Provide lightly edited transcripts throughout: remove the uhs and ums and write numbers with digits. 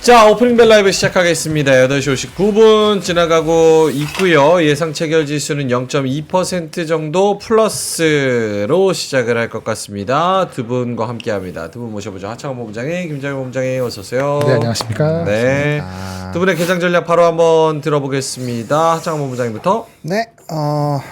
자, 오프닝 벨 라이브 시작하겠습니다. 8시 59분 지나가고 있고요. 예상 체결 지수는 0.2% 정도 플러스로 시작을 할 것 같습니다. 두 분과 함께합니다. 두 분 모셔보죠. 하창원 본부장님, 김장현 본부장님 어서 오세요. 네, 안녕하십니까. 네. 두 분의 개장 전략 바로 한번 들어보겠습니다. 하창원 본부장님부터. 네,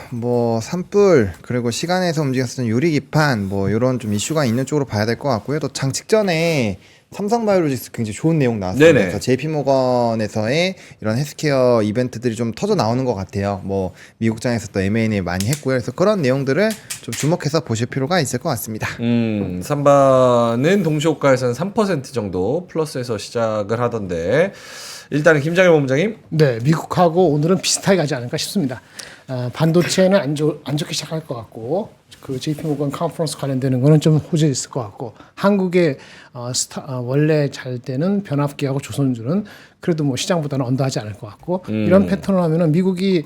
뭐 산불 그리고 시간에서 움직였었던 유리 기판 뭐 이런 좀 이슈가 있는 쪽으로 봐야 될 것 같고요. 또 장 직전에 삼성바이오로직스 굉장히 좋은 내용 나왔어요. 그래서 JP모건에서의 이런 헬스케어 이벤트들이 좀 터져 나오는 것 같아요. 뭐 미국장에서 또 M&A 많이 했고요. 그래서 그런 내용들을 좀 주목해서 보실 필요가 있을 것 같습니다. 삼바는 동시호가에서는 3% 정도 플러스에서 시작을 하던데 일단은 김장현 본부장님. 네, 미국하고 오늘은 비슷하게 가지 않을까 싶습니다. 반도체는 안 좋게 시작할 것 같고 그 JP모건 컨퍼런스 관련되는 거는 좀 호재 있을 것 같고 한국의 원래 잘 되는 변압기하고 조선주는 그래도 뭐 시장보다는 언더하지 않을 것 같고 이런 패턴을 하면은 미국이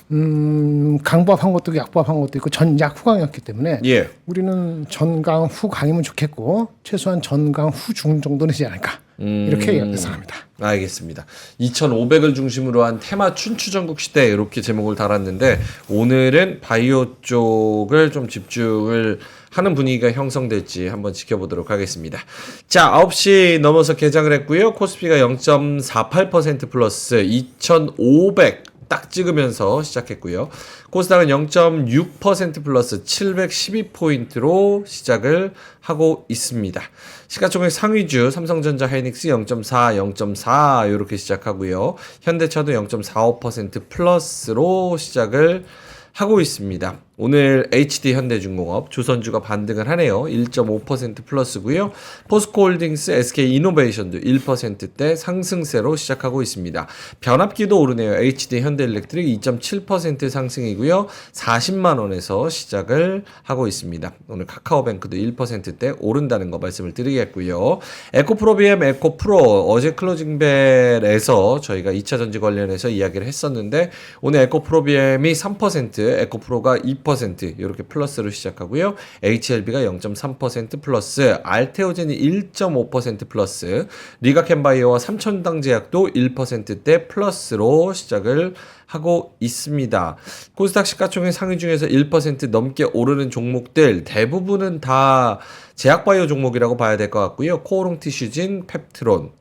강보합한 것도 있고 약보합한 것도 있고 전약 후강이었기 때문에 우리는 전강 후강이면 좋겠고 최소한 전강 후중 정도는 되지 않을까 이렇게 예상합니다. 알겠습니다. 2500을 중심으로 한 테마 춘추전국 시대 이렇게 제목을 달았는데 오늘은 바이오 쪽을 좀 집중을 하는 분위기가 형성될지 한번 지켜보도록 하겠습니다. 자, 9시 넘어서 개장을 했고요. 코스피가 0.48% 플러스 2500 딱 찍으면서 시작했고요. 코스닥은 0.6% 플러스 712포인트로 시작을 하고 있습니다. 시가총액 상위주 삼성전자 하이닉스 0.4, 0.4 이렇게 시작하고요. 현대차도 0.45% 플러스로 시작을 하고 있습니다. 오늘 HD 현대중공업, 조선주가 반등을 하네요. 1.5% 플러스고요. 포스코홀딩스, SK이노베이션도 1%대 상승세로 시작하고 있습니다. 변압기도 오르네요. HD 현대일렉트릭 2.7% 상승이고요. 40만 원에서 시작을 하고 있습니다. 오늘 카카오뱅크도 1%대 오른다는 거 말씀을 드리겠고요. 에코프로비엠, 에코프로 어제 클로징벨에서 저희가 2차 전지 관련해서 이야기를 했었는데 오늘 에코프로비엠이 3%, 에코프로가 2% 이렇게 플러스로 시작하고요. HLB가 0.3% 플러스, 알테오젠이 1.5% 플러스, 리가켄바이오와 삼천당제약도 1%대 플러스로 시작을 하고 있습니다. 코스닥 시가총액 상위 중에서 1% 넘게 오르는 종목들 대부분은 다 제약바이오 종목이라고 봐야 될 것 같고요. 코오롱 티슈진, 펩트론,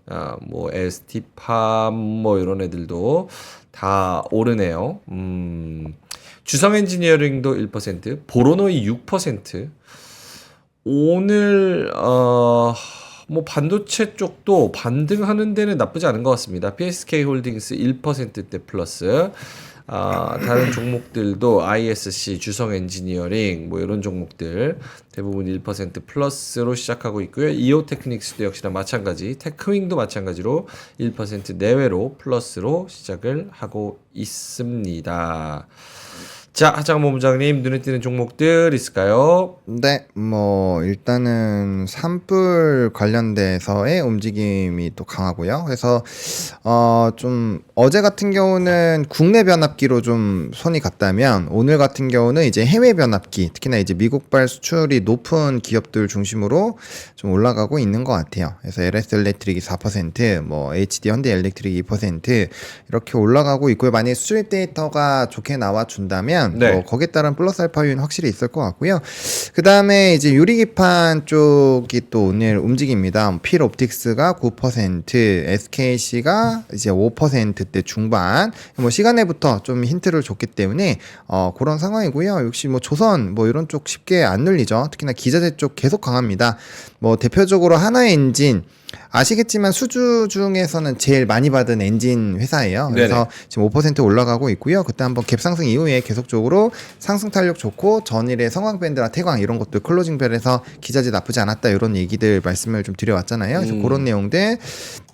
뭐 ST팜 뭐 이런 애들도 다 오르네요. 주성 엔지니어링도 1%, 보로노이 6%. 오늘 뭐 반도체 쪽도 반등하는 데는 나쁘지 않은 것 같습니다. PSK 홀딩스 1%대 플러스. 다른 종목들도 ISC, 주성 엔지니어링 뭐 이런 종목들 대부분 1% 플러스로 시작하고 있고요. 이오테크닉스도 역시나 마찬가지, 테크윙도 마찬가지로 1% 내외로 플러스로 시작을 하고 있습니다. 자, 하창원 본부장님 눈에 띄는 종목들 있을까요? 네, 뭐 일단은 산불 관련돼서의 움직임이 또 강하고요. 그래서 좀 어제 같은 경우는 국내 변압기로 좀 손이 갔다면 오늘 같은 경우는 이제 해외 변압기, 특히나 이제 미국발 수출이 높은 기업들 중심으로 좀 올라가고 있는 것 같아요. 그래서 LS 일렉트릭이 4%, 뭐 HD 현대 일렉트릭이 2% 이렇게 올라가고 있고요. 만약에 수출 데이터가 좋게 나와 준다면 뭐 거기에 따른 플러스 알파 요인 확실히 있을 것 같고요. 그 다음에 이제 유리기판 쪽이 또 오늘 움직입니다. 필옵틱스가 9%, SKC가 이제 5%대 중반. 뭐 시간에부터 좀 힌트를 줬기 때문에 그런 상황이고요. 역시 뭐 조선 뭐 이런 쪽 쉽게 안 눌리죠. 특히나 기자재 쪽 계속 강합니다. 뭐 대표적으로 하나엔진 아시겠지만 수주 중에서는 제일 많이 받은 엔진 회사예요. 그래서 지금 5% 올라가고 있고요. 그때 한번 갭상승 이후에 계속적으로 상승 탄력 좋고 전일에 성황밴드나 태광 이런 것들 클로징 벨에서 기자재 나쁘지 않았다 이런 얘기들 말씀을 좀 드려왔잖아요. 그래서 그런 내용들.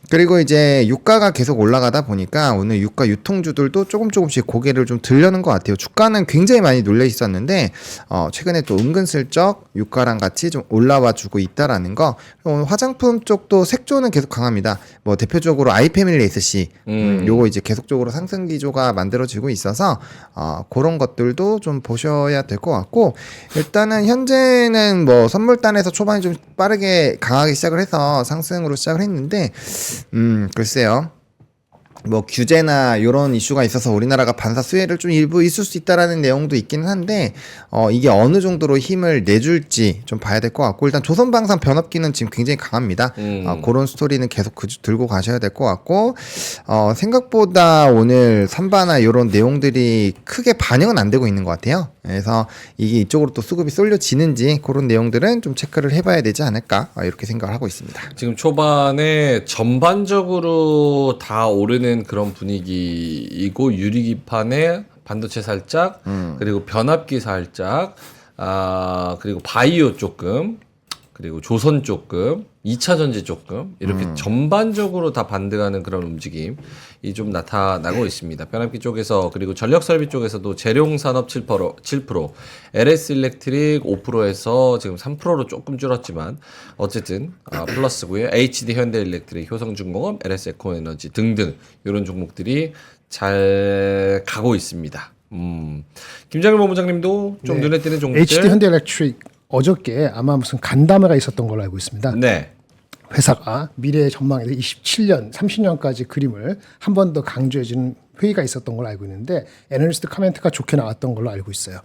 그리고 이제 유가가 계속 올라가다 보니까 오늘 유가 유통주들도 조금씩 고개를 좀 들려는 것 같아요. 주가는 굉장히 많이 눌려 있었는데 최근에 또 은근슬쩍 유가랑 같이 좀 올라와 주고 있다라는 거. 오늘 화장품 쪽도 색조는 계속 강합니다. 뭐 대표적으로 아이패밀리 SC 요거 이제 계속적으로 상승 기조가 만들어지고 있어서 그런 것들도 좀 보셔야 될 것 같고, 일단은 현재는 뭐 선물단에서 초반에 좀 빠르게 강하게 시작을 해서 상승으로 시작을 했는데 글쎄요. 뭐 규제나 이런 이슈가 있어서 우리나라가 반사 수혜를 좀 일부 있을 수 있다라는 내용도 있기는 한데 이게 어느 정도로 힘을 내줄지 좀 봐야 될 것 같고 일단 조선방산 변압기는 지금 굉장히 강합니다. 그런 스토리는 계속 들고 가셔야 될 것 같고 생각보다 오늘 삼바나 이런 내용들이 크게 반영은 안 되고 있는 것 같아요. 그래서 이게 이쪽으로 또 수급이 쏠려지는지 그런 내용들은 좀 체크를 해봐야 되지 않을까 이렇게 생각을 하고 있습니다. 지금 초반에 전반적으로 다 오르는 그런 분위기이고 유리기판에 반도체 살짝 그리고 변압기 살짝 그리고 바이오 조금 그리고 조선 조금 2차 전지 조금 이렇게 전반적으로 다 반등하는 그런 움직임이 좀 나타나고 있습니다. 변압기 쪽에서 그리고 전력 설비 쪽에서도 재룡산업 7%, LS 일렉트릭 5%에서 지금 3%로 조금 줄었지만 어쨌든 플러스고요. HD 현대일렉트릭, 효성중공업, LS 에코에너지 등등 이런 종목들이 잘 가고 있습니다. 김장일 본부장님도 좀 눈에 띄는 종목들. HD 현대일렉트릭 어저께 아마 무슨 간담회가 있었던 걸로 알고 있습니다. 네. 회사가 미래의 전망에서 27년, 30년까지 그림을 한 번 더 강조해주는 회의가 있었던 걸로 알고 있는데 애널리스트 코멘트가 좋게 나왔던 걸로 알고 있어요.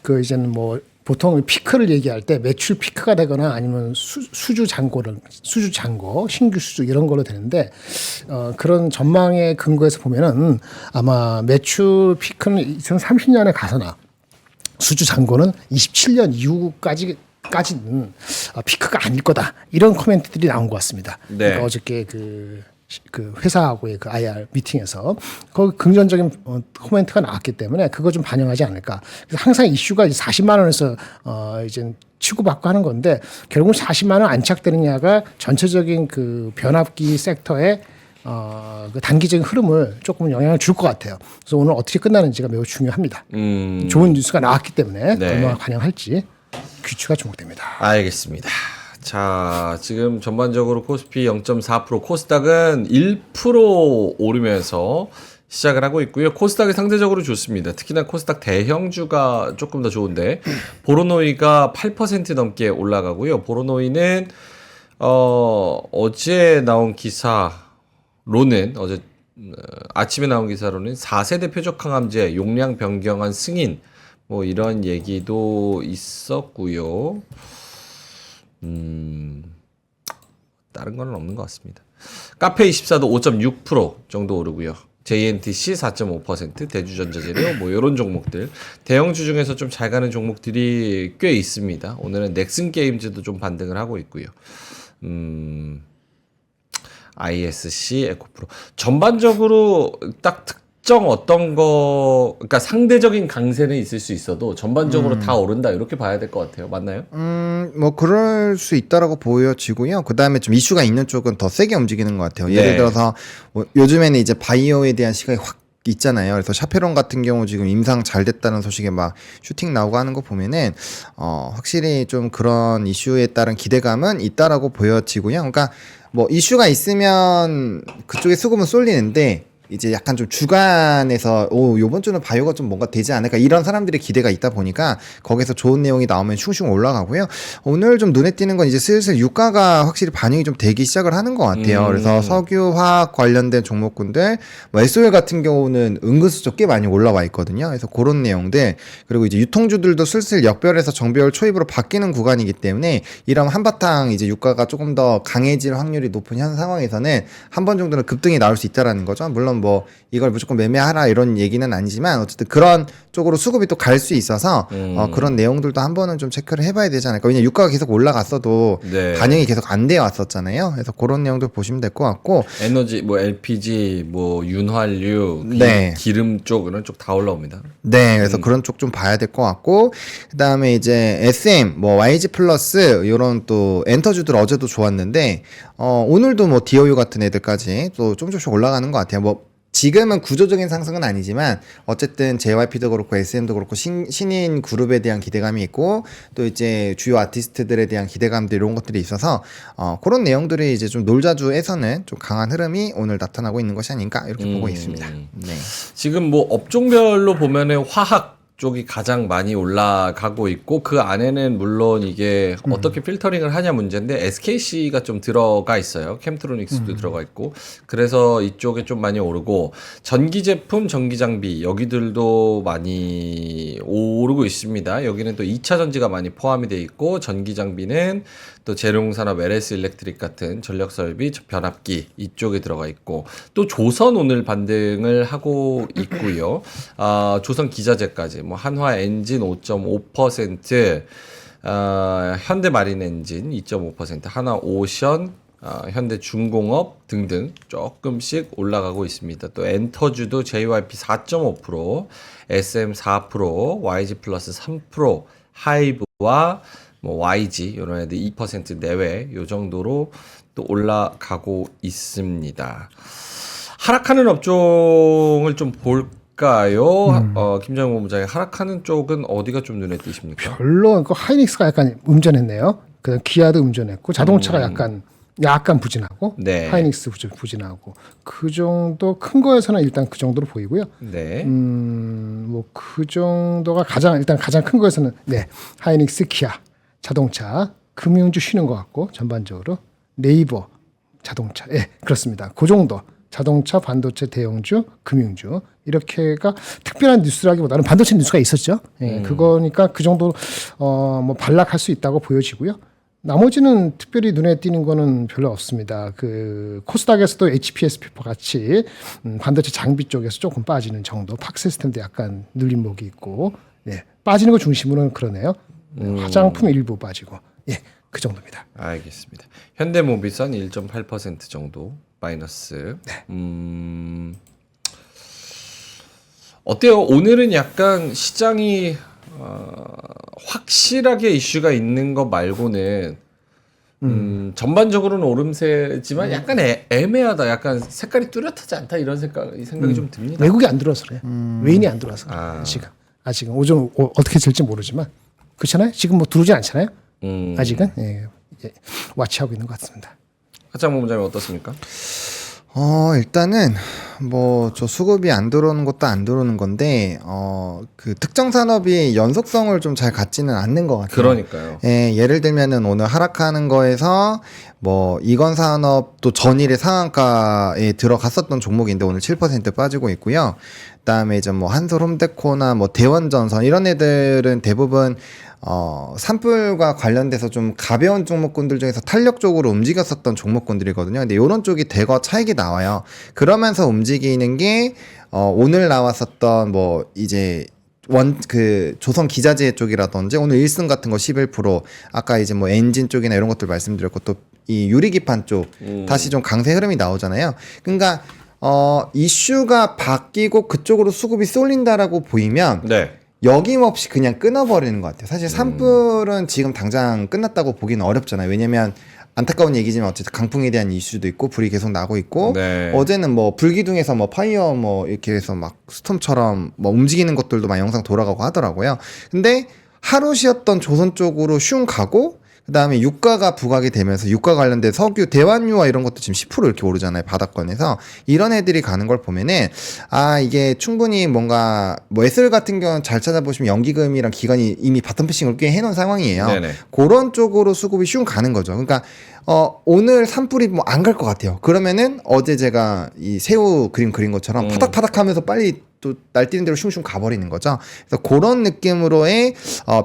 그 이제는 뭐 보통 피크를 얘기할 때 매출 피크가 되거나 아니면 수주 잔고, 신규 수주 이런 걸로 되는데 그런 전망의 근거에서 보면은 아마 매출 피크는 2030년에 가서나 수주 잔고는 27년 이후까지는 피크가 아닐 거다 이런 코멘트들이 나온 것 같습니다. 네. 그러니까 어저께 그 회사하고의 그 IR 미팅에서 거기 긍정적인 코멘트가 나왔기 때문에 그거 좀 반영하지 않을까. 그래서 항상 이슈가 40만 원에서 이제 치고받고 하는 건데 결국 40만 원 안착되느냐가 전체적인 그 변압기 섹터의 그 단기적인 흐름을 조금 영향을 줄 것 같아요. 그래서 오늘 어떻게 끝나는지가 매우 중요합니다. 좋은 뉴스가 나왔기 때문에 네. 얼마나 반영할지 귀추가 주목됩니다. 알겠습니다. 자, 지금 전반적으로 코스피 0.4%, 코스닥은 1% 오르면서 시작을 하고 있고요. 코스닥이 상대적으로 좋습니다. 특히나 코스닥 대형주가 조금 더 좋은데 보로노이가 8% 넘게 올라가고요. 보로노이는 어제 나온 기사로는 아침에 나온 기사로는 4세대 표적 항암제 용량 변경안 승인 뭐 이런 얘기도 있었고요. 다른 건 없는 것 같습니다. 카페24도 5.6% 정도 오르고요. JNTC 4.5%, 대주전자재료 뭐 이런 종목들 대형주 중에서 좀 잘 가는 종목들이 꽤 있습니다. 오늘은 넥슨 게임즈도 좀 반등을 하고 있고요. ISC, 에코프로 전반적으로 딱 특정 어떤 거 그러니까 상대적인 강세는 있을 수 있어도 전반적으로 다 오른다 이렇게 봐야 될 것 같아요. 맞나요? 뭐 그럴 수 있다라고 보여지고요. 그 다음에 좀 이슈가 있는 쪽은 더 세게 움직이는 것 같아요. 예를 네. 들어서 뭐 요즘에는 이제 바이오에 대한 시각이 확 있잖아요. 그래서 샤페론 같은 경우 지금 임상 잘 됐다는 소식에 막 슈팅 나오고 하는 거 보면은 확실히 좀 그런 이슈에 따른 기대감은 있다라고 보여지고요. 그러니까 뭐 이슈가 있으면 그쪽에 수급은 쏠리는데 이제 약간 좀 주간에서 요번 주는 바이오가 좀 뭔가 되지 않을까 이런 사람들의 기대가 있다 보니까 거기서 좋은 내용이 나오면 슝슝 올라가고요. 오늘 좀 눈에 띄는 건 이제 슬슬 유가가 확실히 반영이 좀 되기 시작을 하는 것 같아요. 그래서 석유, 화학 관련된 종목군들 뭐 SOL 같은 경우는 은근슬쩍 꽤 많이 올라와 있거든요. 그래서 그런 내용들 그리고 이제 유통주들도 슬슬 역별에서 정별 초입으로 바뀌는 구간이기 때문에 이런 한바탕 이제 유가가 조금 더 강해질 확률이 높은 현 상황에서는 한 번 정도는 급등이 나올 수 있다라는 거죠. 물론 뭐 이걸 무조건 매매하라 이런 얘기는 아니지만 어쨌든 그런 쪽으로 수급이 또 갈 수 있어서 그런 내용들도 한 번은 좀 체크를 해봐야 되지 않을까. 왜냐면 유가가 계속 올라갔어도 네. 반영이 계속 안 되어 왔었잖아요. 그래서 그런 내용들 보시면 될 것 같고 에너지 뭐 LPG 뭐 윤활유 네. 기름 쪽 이런 쪽 다 올라옵니다. 네, 그래서 그런 쪽 좀 봐야 될 것 같고, 그 다음에 이제 SM, 뭐 YG 플러스 이런 또 엔터주들 어제도 좋았는데, 오늘도 뭐 DOU 같은 애들까지 또 조금씩 올라가는 것 같아요. 뭐 지금은 구조적인 상승은 아니지만 어쨌든 JYP도 그렇고 SM도 그렇고 신인 그룹에 대한 기대감이 있고 또 이제 주요 아티스트들에 대한 기대감들 이런 것들이 있어서 그런 내용들이 이제 좀 놀자주에서는 좀 강한 흐름이 오늘 나타나고 있는 것이 아닌가 이렇게 보고 있습니다. 네. 지금 뭐 업종별로 보면은 화학 쪽이 가장 많이 올라가고 있고 그 안에는 물론 이게 어떻게 필터링을 하냐 문제인데 SKC가 좀 들어가 있어요. 캠트로닉스도 들어가 있고 그래서 이쪽에 좀 많이 오르고 전기 제품, 전기 장비 여기들도 많이 오르고 있습니다. 여기는 또 2차 전지가 많이 포함이 돼 있고 전기 장비는 또 재룡산업, LS 일렉트릭 같은 전력 설비, 변압기 이쪽에 들어가 있고 또 조선 오늘 반등을 하고 있고요. 조선 기자재까지 뭐 한화 엔진 5.5%, 현대 마린 엔진 2.5%, 하나 오션, 현대 중공업 등등 조금씩 올라가고 있습니다. 또 엔터주도 JYP 4.5%, SM 4%, YG 플러스 3%, 하이브와 뭐 YG 이런 애들 2% 내외 요 정도로 또 올라가고 있습니다. 하락하는 업종을 좀 볼까요? 김정은 본부장님 하락하는 쪽은 어디가 좀 눈에 띄십니까? 별로 그 하이닉스가 약간 음전했네요. 그다음 기아도 음전했고 자동차가 약간 부진하고 네. 하이닉스 부진하고 그 정도 큰 거에서는 일단 그 정도로 보이고요. 네. 뭐 그 정도가 가장 큰 거에서는 하이닉스, 기아, 자동차, 금융주 쉬는 것 같고 전반적으로 네이버, 자동차, 그렇습니다. 그 정도 자동차, 반도체, 대형주, 금융주 이렇게가 특별한 뉴스라기보다는 반도체 뉴스가 있었죠. 그거니까 그 정도 뭐 반락할 수 있다고 보여지고요. 나머지는 특별히 눈에 띄는 거는 별로 없습니다. 그 코스닥에서도 HPS 피퍼 같이 반도체 장비 쪽에서 조금 빠지는 정도, 팍시스템도 약간 눌림목이 있고, 빠지는 거 중심으로는 그러네요. 화장품 일부 빠지고, 그 정도입니다. 알겠습니다. 현대모비선 1.8% 정도 마이너스. 어때요? 오늘은 약간 시장이 확실하게 이슈가 있는 것 말고는 전반적으로는 오름세지만 약간 애매하다. 약간 색깔이 뚜렷하지 않다 이런 생각이 좀 듭니다. 외국이 안 들어와서 그래요. 외인이 안 들어와서 아직은 오전 어떻게 될지 모르지만 그렇잖아요. 지금 뭐 들어오지 않잖아요. 아직은 와치하고 있는 것 같습니다. 하창모 본부장님 어떻습니까? 일단은 뭐 저 수급이 안 들어오는 것도 안 들어오는 건데 그 특정 산업이 연속성을 좀 잘 갖지는 않는 것 같아요. 그러니까요. 예를 들면은 오늘 하락하는 거에서 뭐 이건 산업도 전일의 상한가에 들어갔었던 종목인데 오늘 7% 빠지고 있고요. 그다음에 이제 뭐 한솔 홈데코나 뭐 대원전선 이런 애들은 대부분 산불과 관련돼서 좀 가벼운 종목군들 중에서 탄력적으로 움직였었던 종목군들이거든요. 근데 이런 쪽이 대거 차익이 나와요. 그러면서 움직이는 게 오늘 나왔었던 뭐 이제 조선 기자재 쪽이라든지 오늘 1승 같은 거 11%, 아까 이제 뭐 엔진 쪽이나 이런 것들 말씀드렸고 또 이 유리기판 쪽 다시 좀 강세 흐름이 나오잖아요. 그러니까 이슈가 바뀌고 그쪽으로 수급이 쏠린다라고 보이면 여김없이 그냥 끊어버리는 것 같아요. 사실 산불은 지금 당장 끝났다고 보기는 어렵잖아요. 왜냐면 안타까운 얘기지만 어쨌든 강풍에 대한 이슈도 있고 불이 계속 나고 있고 어제는 뭐 불기둥에서 뭐 파이어 뭐 이렇게 해서 막 스톰처럼 뭐 움직이는 것들도 막 영상 돌아가고 하더라고요. 근데 하루 쉬었던 조선 쪽으로 슝 가고 그다음에 유가가 부각이 되면서 유가 관련된 석유 대환유와 이런 것도 지금 10% 이렇게 오르잖아요. 바닥권에서 이런 애들이 가는 걸 보면은 이게 충분히 뭔가 뭐 에슬 같은 경우는 잘 찾아보시면 연기금이랑 기관이 이미 바텀 패싱을 꽤 해놓은 상황이에요. 그런 쪽으로 수급이 슝 가는 거죠. 그러니까 오늘 산불이 뭐 안 갈 것 같아요. 그러면은 어제 제가 이 새우 그림 그린 것처럼 파닥파닥하면서 빨리 또 날뛰는 대로 슝슝 가버리는 거죠. 그래서 그런 느낌으로의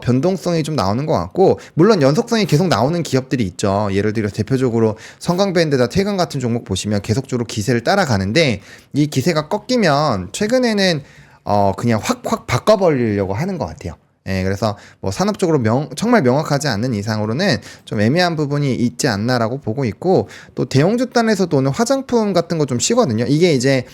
변동성이 좀 나오는 것 같고, 물론 연속성이 계속 나오는 기업들이 있죠. 예를 들어 대표적으로 성강밴드나 태강 같은 종목 보시면 계속적으로 기세를 따라가는데 이 기세가 꺾이면 최근에는 그냥 확 바꿔버리려고 하는 것 같아요. 그래서 뭐 산업적으로 정말 명확하지 않는 이상으로는 좀 애매한 부분이 있지 않나라고 보고 있고, 또 대형주단에서도 오늘 화장품 같은 거 좀 쉬거든요. 이게 이제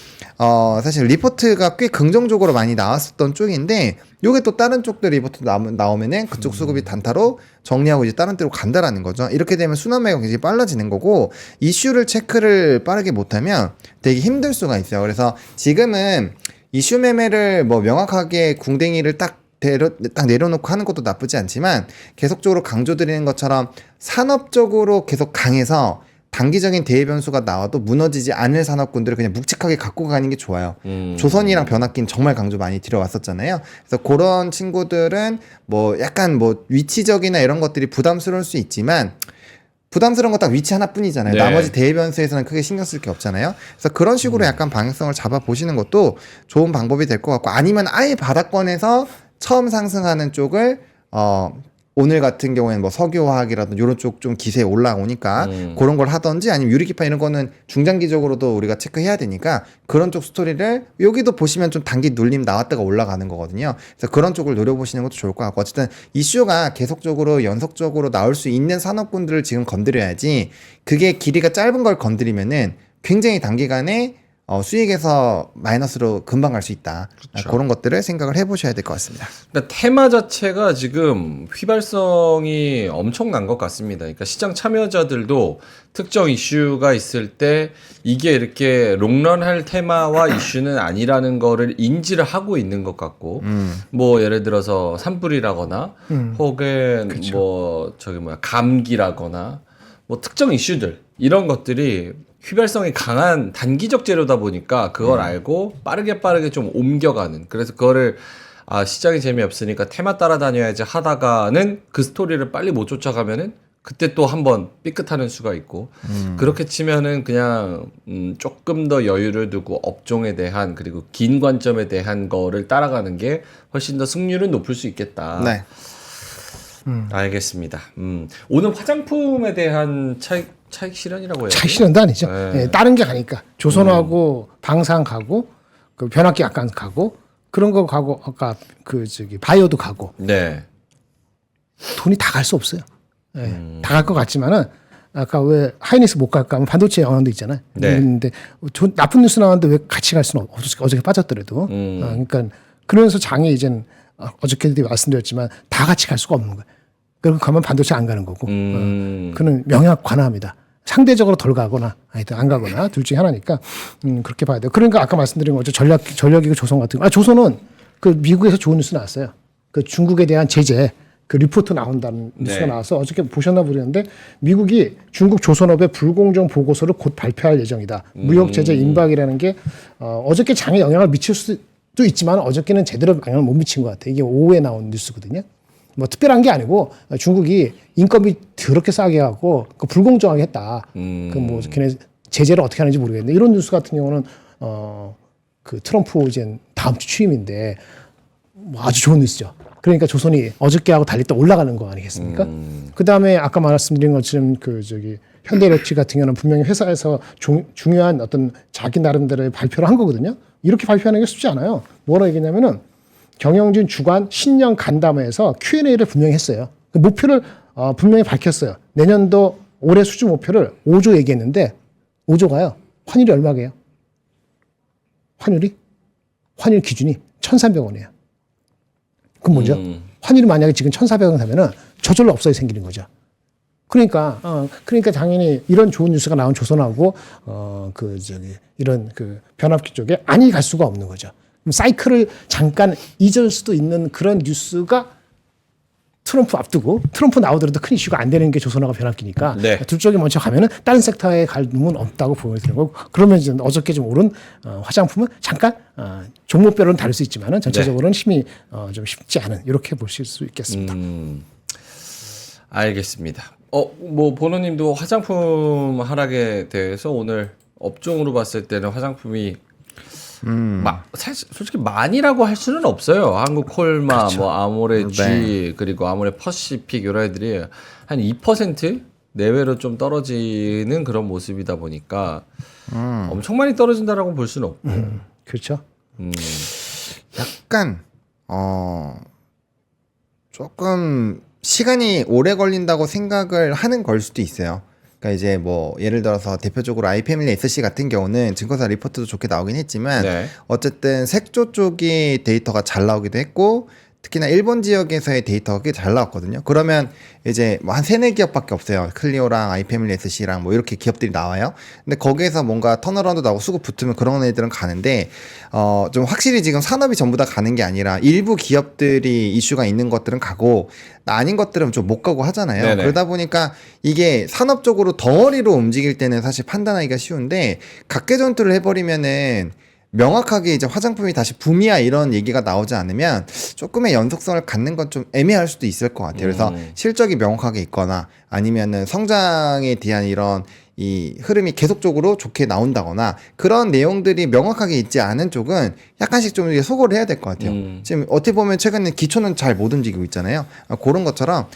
사실 리포트가 꽤 긍정적으로 많이 나왔었던 쪽인데, 요게 또 다른 쪽들 리포트 나오면은 그쪽 수급이 단타로 정리하고 이제 다른 데로 간다라는 거죠. 이렇게 되면 순환매가 굉장히 빨라지는 거고, 이슈를 체크를 빠르게 못하면 되게 힘들 수가 있어요. 그래서 지금은 이슈 매매를 뭐 명확하게 궁뎅이를 딱 내려놓고 하는 것도 나쁘지 않지만, 계속적으로 강조드리는 것처럼 산업적으로 계속 강해서 단기적인 대외 변수가 나와도 무너지지 않을 산업군들을 그냥 묵직하게 갖고 가는 게 좋아요. 조선이랑 변압기는 정말 강조 많이 들여왔었잖아요. 그래서 그런 친구들은 뭐 약간 뭐 위치적이나 이런 것들이 부담스러울 수 있지만 부담스러운 거 딱 위치 하나뿐이잖아요. 네. 나머지 대외 변수에서는 크게 신경 쓸 게 없잖아요. 그래서 그런 식으로 약간 방향성을 잡아 보시는 것도 좋은 방법이 될 것 같고, 아니면 아예 바닥권에서 처음 상승하는 쪽을 오늘 같은 경우에는 뭐 석유화학이라든지 이런 쪽 좀 기세에 올라오니까 그런 걸 하던지, 아니면 유리기판 이런 거는 중장기적으로도 우리가 체크해야 되니까 그런 쪽 스토리를 여기도 보시면 좀 단기 눌림 나왔다가 올라가는 거거든요. 그래서 그런 쪽을 노려보시는 것도 좋을 것 같고, 어쨌든 이슈가 계속적으로 연속적으로 나올 수 있는 산업군들을 지금 건드려야지, 그게 길이가 짧은 걸 건드리면은 굉장히 단기간에 수익에서 마이너스로 금방 갈 수 있다. 그렇죠. 그런 것들을 생각을 해보셔야 될 것 같습니다. 그러니까 테마 자체가 지금 휘발성이 엄청난 것 같습니다. 그러니까 시장 참여자들도 특정 이슈가 있을 때 이게 이렇게 롱런할 테마와 이슈는 아니라는 거를 인지를 하고 있는 것 같고, 뭐 예를 들어서 산불이라거나 혹은 그쵸. 뭐 저기 뭐야 감기라거나 뭐 특정 이슈들 이런 것들이 휘발성이 강한 단기적 재료다 보니까 그걸 알고 빠르게 좀 옮겨가는, 그래서 그거를 시장이 재미없으니까 테마 따라다녀야지 하다가는 그 스토리를 빨리 못 쫓아가면은 그때 또 한번 삐끗하는 수가 있고, 그렇게 치면은 그냥 조금 더 여유를 두고 업종에 대한 그리고 긴 관점에 대한 거를 따라가는 게 훨씬 더 승률은 높을 수 있겠다. 네. 알겠습니다. 오늘 화장품에 대한 차익 실현이라고 해야 차익 실현도 아니죠. 네. 예, 다른 게 가니까 조선하고 방산 가고 그 변압기 약간 가고 그런 거 가고 아까 그 저기 바이오도 가고 네. 돈이 다 갈 수 없어요. 예, 다 갈 것 같지만은 아까 왜 하이닉스 못 갈까 하면 반도체 영향도 있잖아요. 네. 그런데 나쁜 뉴스 나왔는데 왜 같이 갈 수는 없어. 어저께 빠졌더라도. 그러니까 그러면서 장이 이제는 어저께도 말씀드렸지만 다 같이 갈 수가 없는 거예요. 그리고 가면 반도체 안 가는 거고. 그는 명약 관화합니다. 상대적으로 덜 가거나 하여튼 안 가거나 둘 중에 하나니까 그렇게 봐야 돼요. 그러니까 아까 말씀드린 거죠. 전력기구 조선 같은 거. 조선은 그 미국에서 좋은 뉴스 나왔어요. 그 중국에 대한 제재 그 리포트 나온다는 뉴스가 나와서 어저께 보셨나 모르겠는데 미국이 중국 조선업의 불공정 보고서를 곧 발표할 예정이다. 무역 제재 임박이라는 게 어저께 장에 영향을 미칠 수도 있지만 어저께는 제대로 영향을 못 미친 것 같아요. 이게 오후에 나온 뉴스거든요. 뭐 특별한 게 아니고 중국이 인건비 더럽게 싸게 하고 그 불공정하게 했다. 그 뭐 걔네 제재를 어떻게 하는지 모르겠는데 이런 뉴스 같은 경우는 그 트럼프 이제 다음 주 취임인데 뭐 아주 좋은 뉴스죠. 그러니까 조선이 어저께하고 달리 또 올라가는 거 아니겠습니까? 그 다음에 아까 말씀드린 것처럼 그 저기 현대일렉트릭 같은 경우는 분명히 회사에서 중요한 어떤 자기 나름대로의 발표를 한 거거든요. 이렇게 발표하는 게 쉽지 않아요. 뭐라 얘기냐면은 경영진 주관 신년 간담회에서 Q&A를 분명히 했어요. 그 목표를 분명히 밝혔어요. 내년도 올해 수주 목표를 5조 얘기했는데 5조가요. 환율이 얼마게요? 환율 기준이 1,300원이에요. 그럼 뭐죠? 환율이 만약에 지금 1,400원 하면은 저절로 없어야 생기는 거죠. 그러니까 당연히 이런 좋은 뉴스가 나온 조선하고 이런 그 변압기 쪽에 아니 갈 수가 없는 거죠. 그럼 사이클을 잠깐 잊을 수도 있는 그런 뉴스가 트럼프 앞두고 트럼프 나오더라도 큰 이슈가 안 되는 게 조선하고 변압기니까 네. 둘 쪽이 먼저 가면은 다른 섹터에 갈 룸은 없다고 보여지는 거고 그러면 이제 어저께 좀 오른 화장품은 잠깐 종목별로는 다를 수 있지만은 전체적으로는 힘이 좀 쉽지 않은 이렇게 보실 수 있겠습니다. 알겠습니다. 뭐 보노님도 화장품 하락에 대해서 오늘 업종으로 봤을 때는 화장품이 사실 솔직히 많이라고 할 수는 없어요. 한국콜마, 그렇죠. 뭐 아모레-G 네. 그리고 아모레 퍼시픽 이런 애들이 한 2% 내외로 좀 떨어지는 그런 모습이다 보니까 엄청 많이 떨어진다라고 볼 수는 없고. 그렇죠. 약간 조금 시간이 오래 걸린다고 생각을 하는 걸 수도 있어요. 그러니까 이제 뭐 예를 들어서 대표적으로 아이패밀리 SC 같은 경우는 증권사 리포트도 좋게 나오긴 했지만 네. 어쨌든 색조 쪽이 데이터가 잘 나오기도 했고 특히나 일본 지역에서의 데이터가 꽤 잘 나왔거든요. 그러면 이제 뭐 한 3-4기업밖에 없어요. 클리오랑 아이패밀리 SC랑 뭐 이렇게 기업들이 나와요. 근데 거기에서 뭔가 턴어라운드 나오고 수급 붙으면 그런 애들은 가는데 좀 확실히 지금 산업이 전부 다 가는 게 아니라 일부 기업들이 이슈가 있는 것들은 가고 아닌 것들은 좀 못 가고 하잖아요. 네네. 그러다 보니까 이게 산업적으로 덩어리로 움직일 때는 사실 판단하기가 쉬운데 각계 전투를 해버리면은 명확하게 이제 화장품이 다시 붐이야 이런 얘기가 나오지 않으면 조금의 연속성을 갖는 건 좀 애매할 수도 있을 것 같아요. 그래서 실적이 명확하게 있거나 아니면은 성장에 대한 이런 이 흐름이 계속적으로 좋게 나온다거나 그런 내용들이 명확하게 있지 않은 쪽은 약간씩 좀 이게 소거를 해야 될 것 같아요. 지금 어떻게 보면 최근에 기초는 잘 못 움직이고 있잖아요. 그런 것처럼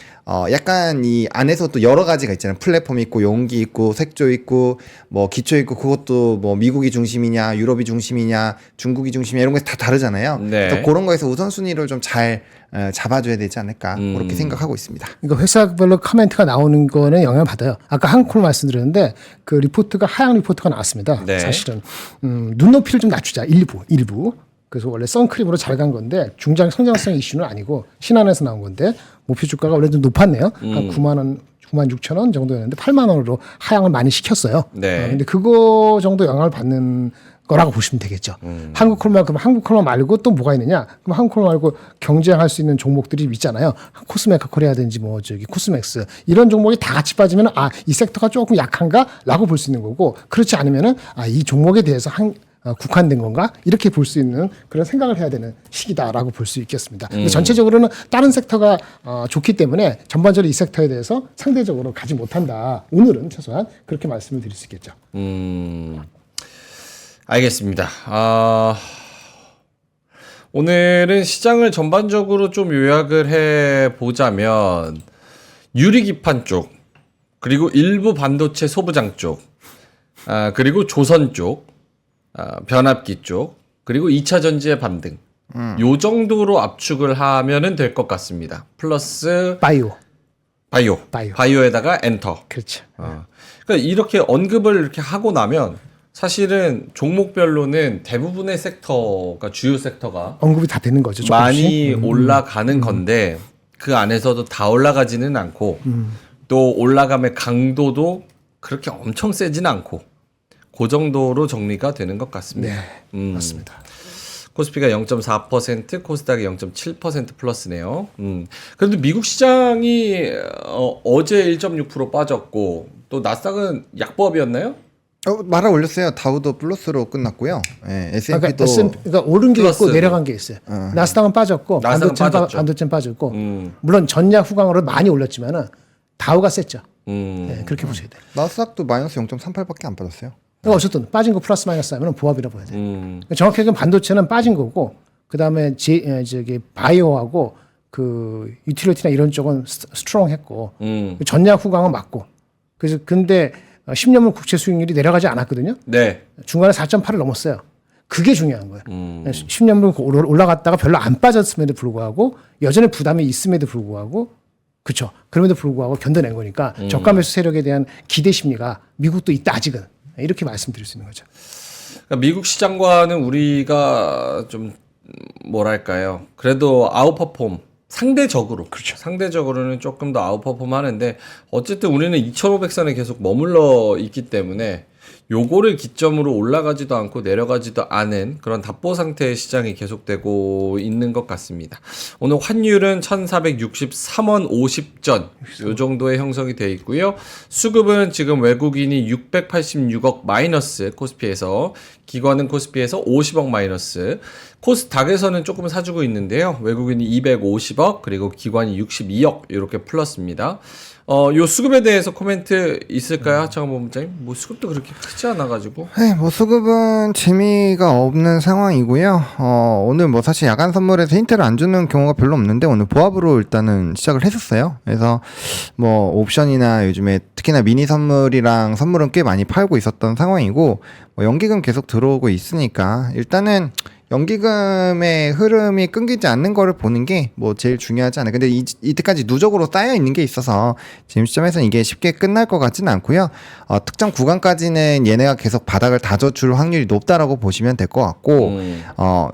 약간 이 안에서 또 여러 가지가 있잖아요. 플랫폼 있고 용기 있고 색조 있고 뭐 기초 있고 그것도 뭐 미국이 중심이냐 유럽이 중심이냐 중국이 중심이냐 이런 게 다 다르잖아요. 네. 그래서 그런 거에서 우선순위를 좀 잘 잡아줘야 되지 않을까 그렇게 생각하고 있습니다. 그러니까 회사별로 커멘트가 나오는 거는 영향을 받아요. 아까 한콜 말씀드렸는데 그 리포트가 하향 리포트가 나왔습니다. 네. 사실은 눈높이를 좀 낮추자 일부. 그래서 원래 선크림으로 잘 간 건데 중장 성장성 이슈는 아니고 신한에서 나온 건데 목표 주가가 원래 좀 높았네요. 한 9만 원. 9만 6천 원 정도였는데 8만 원으로 하향을 많이 시켰어요. 네. 근데 그거 정도 영향을 받는 거라고 보시면 되겠죠. 한국콜만 그럼 한국콜만 말고 또 뭐가 있느냐? 그럼 한국콜 말고 경쟁할 수 있는 종목들이 있잖아요. 코스메카 코리아든지 뭐 저기 코스맥스 이런 종목이 다 같이 빠지면 이 섹터가 조금 약한가라고 볼 수 있는 거고 그렇지 않으면은 이 종목에 대해서 국한된 건가? 이렇게 볼 수 있는 그런 생각을 해야 되는 시기다라고 볼 수 있겠습니다. 근데 전체적으로는 다른 섹터가 좋기 때문에 전반적으로 이 섹터에 대해서 상대적으로 가지 못한다. 오늘은 최소한 그렇게 말씀을 드릴 수 있겠죠. 알겠습니다. 오늘은 시장을 전반적으로 좀 요약을 해 보자면 유리기판 쪽, 그리고 일부 반도체 소부장 쪽, 그리고 조선 쪽, 변압기 쪽, 그리고 2차 전지의 반등. 요 정도로 압축을 하면은 될 것 같습니다. 플러스 바이오에다가 엔터. 그렇죠. 그러니까 이렇게 언급을 이렇게 하고 나면 사실은 종목별로는 대부분의 섹터가 주요 섹터가 언급이 다 되는 거죠. 조금씩. 많이 올라가는 건데 그 안에서도 다 올라가지는 않고 또 올라감의 강도도 그렇게 엄청 세지는 않고 그 정도로 정리가 되는 것 같습니다. 네, 맞습니다. 코스피가 0.4%, 코스닥이 0.7% 플러스네요. 그래도 미국 시장이 어제 1.6% 빠졌고 또 나스닥은 약보합이었나요? 말아 올렸어요. 다우도 플러스로 끝났고요. 네, S&P도 그러니까 오른 게 플러스. 있고 내려간 게 있어요. 나스닥은 빠졌고 나스닥은 빠졌죠. 반도체는 빠졌고 물론 전야 후강으로 많이 올렸지만은 다우가 셌죠. 네, 그렇게 보셔야 돼요. 나스닥도 마이너스 0.38밖에 안 빠졌어요. 그러니까 어쨌든 빠진 거 플러스 마이너스 하면 보합이라고 해야 돼요. 그러니까 정확히 얘기하면 반도체는 빠진 거고 그다음에 저기 바이오하고 그 유틸리티나 이런 쪽은 스트롱했고 전야 후강은 맞고 그래서 근데 10년물 국채 수익률이 내려가지 않았거든요. 네. 중간에 4.8을 넘었어요. 그게 중요한 거예요. 10년물 올라갔다가 별로 안 빠졌음에도 불구하고 여전히 부담이 있음에도 불구하고 그렇죠. 그럼에도 불구하고 견뎌낸 거니까 저가 매수 세력에 대한 기대 심리가 미국도 있다 아직은 이렇게 말씀드릴 수 있는 거죠. 그러니까 미국 시장과는 우리가 좀 뭐랄까요? 그래도 아웃퍼폼 상대적으로 그렇죠. 상대적으로는 조금 더 아웃퍼폼 하는데 어쨌든 우리는 2,500선에 계속 머물러 있기 때문에 요거를 기점으로 올라가지도 않고 내려가지도 않은 그런 답보 상태의 시장이 계속되고 있는 것 같습니다. 오늘 환율은 1,463원 50전 요 정도의 형성이 되어 있고요. 수급은 지금 외국인이 686억 마이너스 코스피에서 기관은 코스피에서 50억 마이너스 코스닥에서는 조금 사주고 있는데요. 외국인이 250억 그리고 기관이 62억 이렇게 플러스입니다. 요 수급에 대해서 코멘트 있을까요? 하창원 본부장님? 뭐 수급도 그렇게 크지 않아가지고. 네, 뭐 수급은 재미가 없는 상황이고요. 오늘 뭐 사실 야간 선물에서 힌트를 안 주는 경우가 별로 없는데 오늘 보합으로 일단은 시작을 했었어요. 그래서 뭐 옵션이나 요즘에 특히나 미니 선물이랑 선물은 꽤 많이 팔고 있었던 상황이고 뭐 연기금 계속 들어오고 있으니까 일단은 연기금의 흐름이 끊기지 않는 거를 보는 게 뭐 제일 중요하지 않아요. 근데 이때까지 누적으로 쌓여 있는 게 있어서 지금 시점에서는 이게 쉽게 끝날 것 같지는 않고요. 특정 구간까지는 얘네가 계속 바닥을 다져줄 확률이 높다라고 보시면 될 것 같고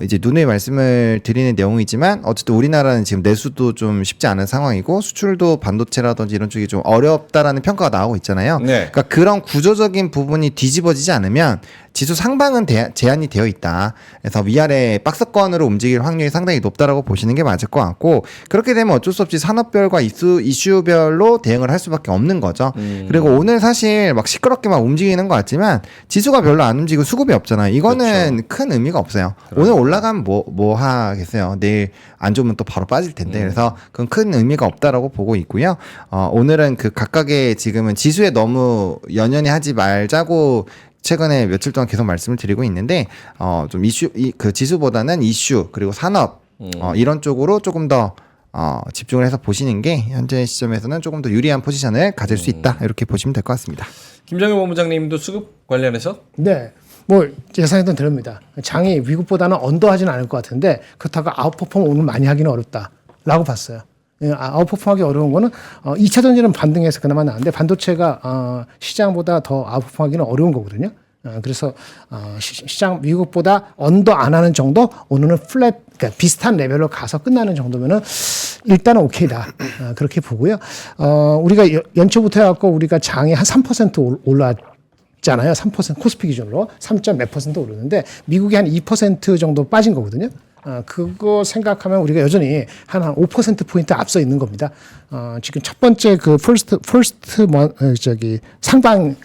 이제 누누이 말씀을 드리는 내용이지만 어쨌든 우리나라는 지금 내수도 좀 쉽지 않은 상황이고 수출도 반도체라든지 이런 쪽이 좀 어렵다라는 평가가 나오고 있잖아요. 네. 그러니까 그런 구조적인 부분이 뒤집어지지 않으면 지수 상방은 제한이 되어 있다. 그래서 위아래 박스권으로 움직일 확률이 상당히 높다라고 보시는 게 맞을 것 같고 그렇게 되면 어쩔 수 없이 산업별과 이슈별로 대응을 할 수밖에 없는 거죠. 그리고 오늘 사실 막 시끄럽게 막 움직이는 것 같지만 지수가 별로 안 움직이고 수급이 없잖아요. 이거는 그렇죠. 큰 의미가 없어요. 오늘 올라가면 뭐 하겠어요. 내일 안 좋으면 또 바로 빠질 텐데 그래서 그건 큰 의미가 없다라고 보고 있고요. 오늘은 그 각각의 지금은 지수에 너무 연연히 하지 말자고 최근에 며칠 동안 계속 말씀을 드리고 있는데 좀 그 지수보다는 이슈 그리고 산업 이런 쪽으로 조금 더 집중을 해서 보시는 게 현재 시점에서는 조금 더 유리한 포지션을 가질 수 있다 이렇게 보시면 될 것 같습니다. 김정일 본부장님도 수급 관련해서 네. 뭐 예상했던 대로입니다. 장이 미국보다는 언더하지는 않을 것 같은데 그렇다고 아웃퍼폼 오늘 많이 하기는 어렵다라고 봤어요. 아웃퍼폼하기 어려운 거는 2차 전지는 반등해서 그나마 나은데 반도체가 시장보다 더 아웃퍼폼하기는 어려운 거거든요. 그래서 시장 미국보다 언더 안 하는 정도 오늘은 플랫 그러니까 비슷한 레벨로 가서 끝나는 정도면은 일단은 오케이다 그렇게 보고요. 우리가 연초부터 해갖고 우리가 장이 한 3% 올랐잖아요. 3% 코스피 기준으로 3.몇% 오르는데 미국이 한 2% 정도 빠진 거거든요. 그거 생각하면 우리가 여전히 한 5%포인트 앞서 있는 겁니다. 지금 첫 번째 그 상방,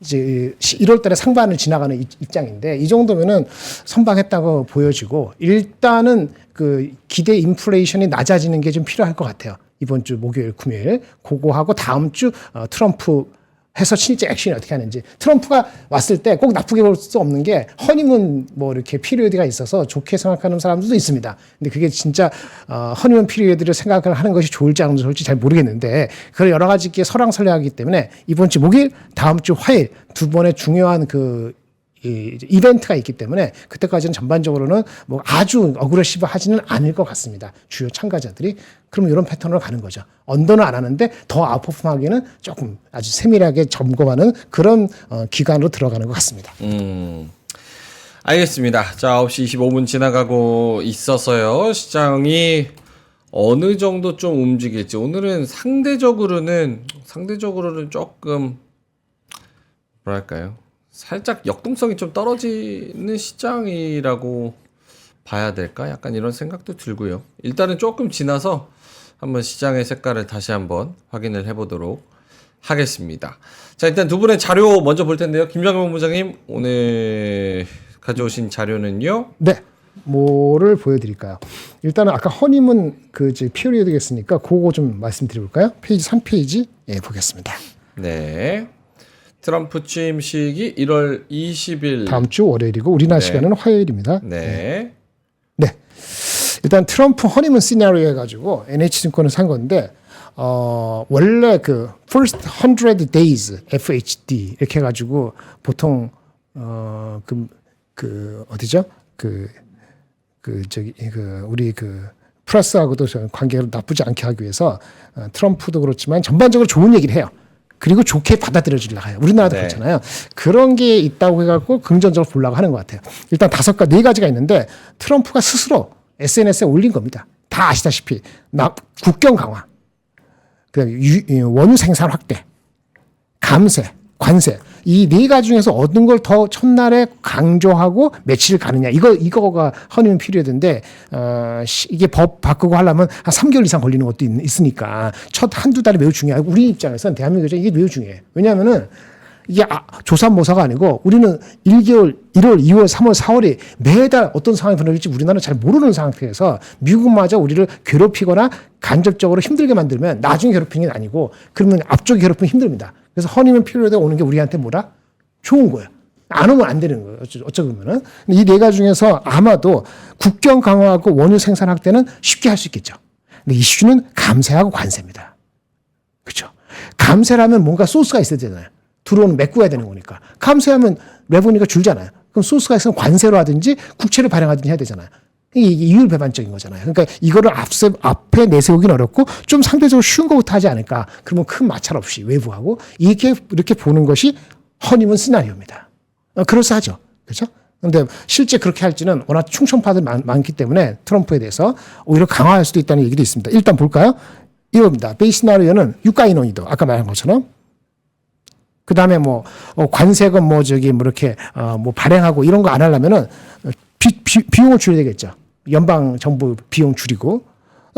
이제 1월 달에 상반을 지나가는 입장인데 이 정도면은 선방했다고 보여지고 일단은 그 기대 인플레이션이 낮아지는 게 좀 필요할 것 같아요. 이번 주 목요일, 금요일. 그거하고 다음 주 트럼프 해서 실제 액션이 어떻게 하는지. 트럼프가 왔을 때 꼭 나쁘게 볼 수 없는 게 허니문 뭐 이렇게 피리어드가 있어서 좋게 생각하는 사람들도 있습니다. 근데 그게 진짜 허니문 피리어드를 생각을 하는 것이 좋을지 안 좋을지 솔직히 잘 모르겠는데 그런 여러 가지 게 설왕설래하기 때문에 이번 주 목요일, 다음 주 화요일 두 번의 중요한 그 이벤트가 있기 때문에 그때까지는 전반적으로는 뭐 아주 어그레시브 하지는 않을 것 같습니다. 주요 참가자들이. 그럼 이런 패턴으로 가는 거죠. 언더는 안 하는데 더 아웃퍼폼하기는 조금 아주 세밀하게 점검하는 그런 기간으로 들어가는 것 같습니다. 알겠습니다. 자, 9시 25분 지나가고 있어서요. 시장이 어느 정도 좀 움직일지. 오늘은 상대적으로는 조금 뭐랄까요? 살짝 역동성이 좀 떨어지는 시장이라고 봐야 될까? 약간 이런 생각도 들고요. 일단은 조금 지나서 한번 시장의 색깔을 다시 한번 확인을 해보도록 하겠습니다. 자, 일단 두 분의 자료 먼저 볼 텐데요. 김정일 본부장님 오늘 가져오신 자료는요? 네. 뭐를 보여드릴까요? 일단은 아까 허니문 그 피어리어드겠으니까 그거 좀 말씀드려볼까요? 페이지 3페이지 보겠습니다. 네. 트럼프 취임식이 1월 20일. 다음 주 월요일이고 우리나라 시간은 화요일입니다. 네. 네. 일단 트럼프 허니문 시나리오 해가지고 NH증권을 산 건데 원래 그 first 100 days FHD 이렇게 해가지고 보통 어디죠? 우리 프레스하고도 관계를 나쁘지 않게 하기 위해서 트럼프도 그렇지만 전반적으로 좋은 얘기를 해요. 그리고 좋게 받아들여지려고 해요. 우리나라도 네. 그렇잖아요. 그런 게 있다고 해갖고 긍정적으로 보려고 하는 것 같아요. 일단 4가지가 있는데 트럼프가 스스로 SNS에 올린 겁니다. 다 아시다시피 국경 강화, 그다음에 원유 생산 확대, 감세, 관세 이 4가지 중에서 어떤 걸 더 첫날에 강조하고 며칠 가느냐 이거가 허니문 피리어드인데 이게 법 바꾸고 하려면 한 3개월 이상 걸리는 것도 있으니까 첫 한두 달이 매우 중요하고 우리 입장에서는 대한민국에서 이게 매우 중요해요. 왜냐하면은 이게 조삼모사가 아니고 우리는 1개월, 1월, 2월, 3월, 4월에 매달 어떤 상황이 벌어질지 우리나라는 잘 모르는 상태에서 미국마저 우리를 괴롭히거나 간접적으로 힘들게 만들면 나중에 괴롭히는 게 아니고 그러면 앞쪽에 괴롭히면 힘듭니다. 그래서 허니문 피리어드가 오는 게 우리한테 뭐라? 좋은 거예요. 안 오면 안 되는 거예요. 어쩌 보면은. 이 4가지 중에서 아마도 국경 강화하고 원유 생산 확대는 쉽게 할 수 있겠죠. 근데 이슈는 감세하고 관세입니다. 그렇죠? 감세라면 뭔가 소스가 있어야 되잖아요. 들어오는 메꿔야 되는 거니까. 감세하면 레버니가 줄잖아요. 그럼 소스가 있으면 관세로 하든지 국채를 발행하든지 해야 되잖아요. 이게 이율 배반적인 거잖아요. 그러니까 이거를 앞에 내세우기는 어렵고 좀 상대적으로 쉬운 것부터 하지 않을까. 그러면 큰 마찰 없이 외부하고 이렇게 보는 것이 허니문 시나리오입니다. 그럴싸하죠. 그렇죠? 그런데 실제 그렇게 할지는 워낙 충청파들 많기 때문에 트럼프에 대해서 오히려 강화할 수도 있다는 얘기도 있습니다. 일단 볼까요? 이겁니다. 베이스 시나리오는 유가 인원이도 아까 말한 것처럼 그 다음에 관세금 이렇게 발행하고 이런 거 안 하려면은 비용을 줄여야 되겠죠. 연방 정부 비용 줄이고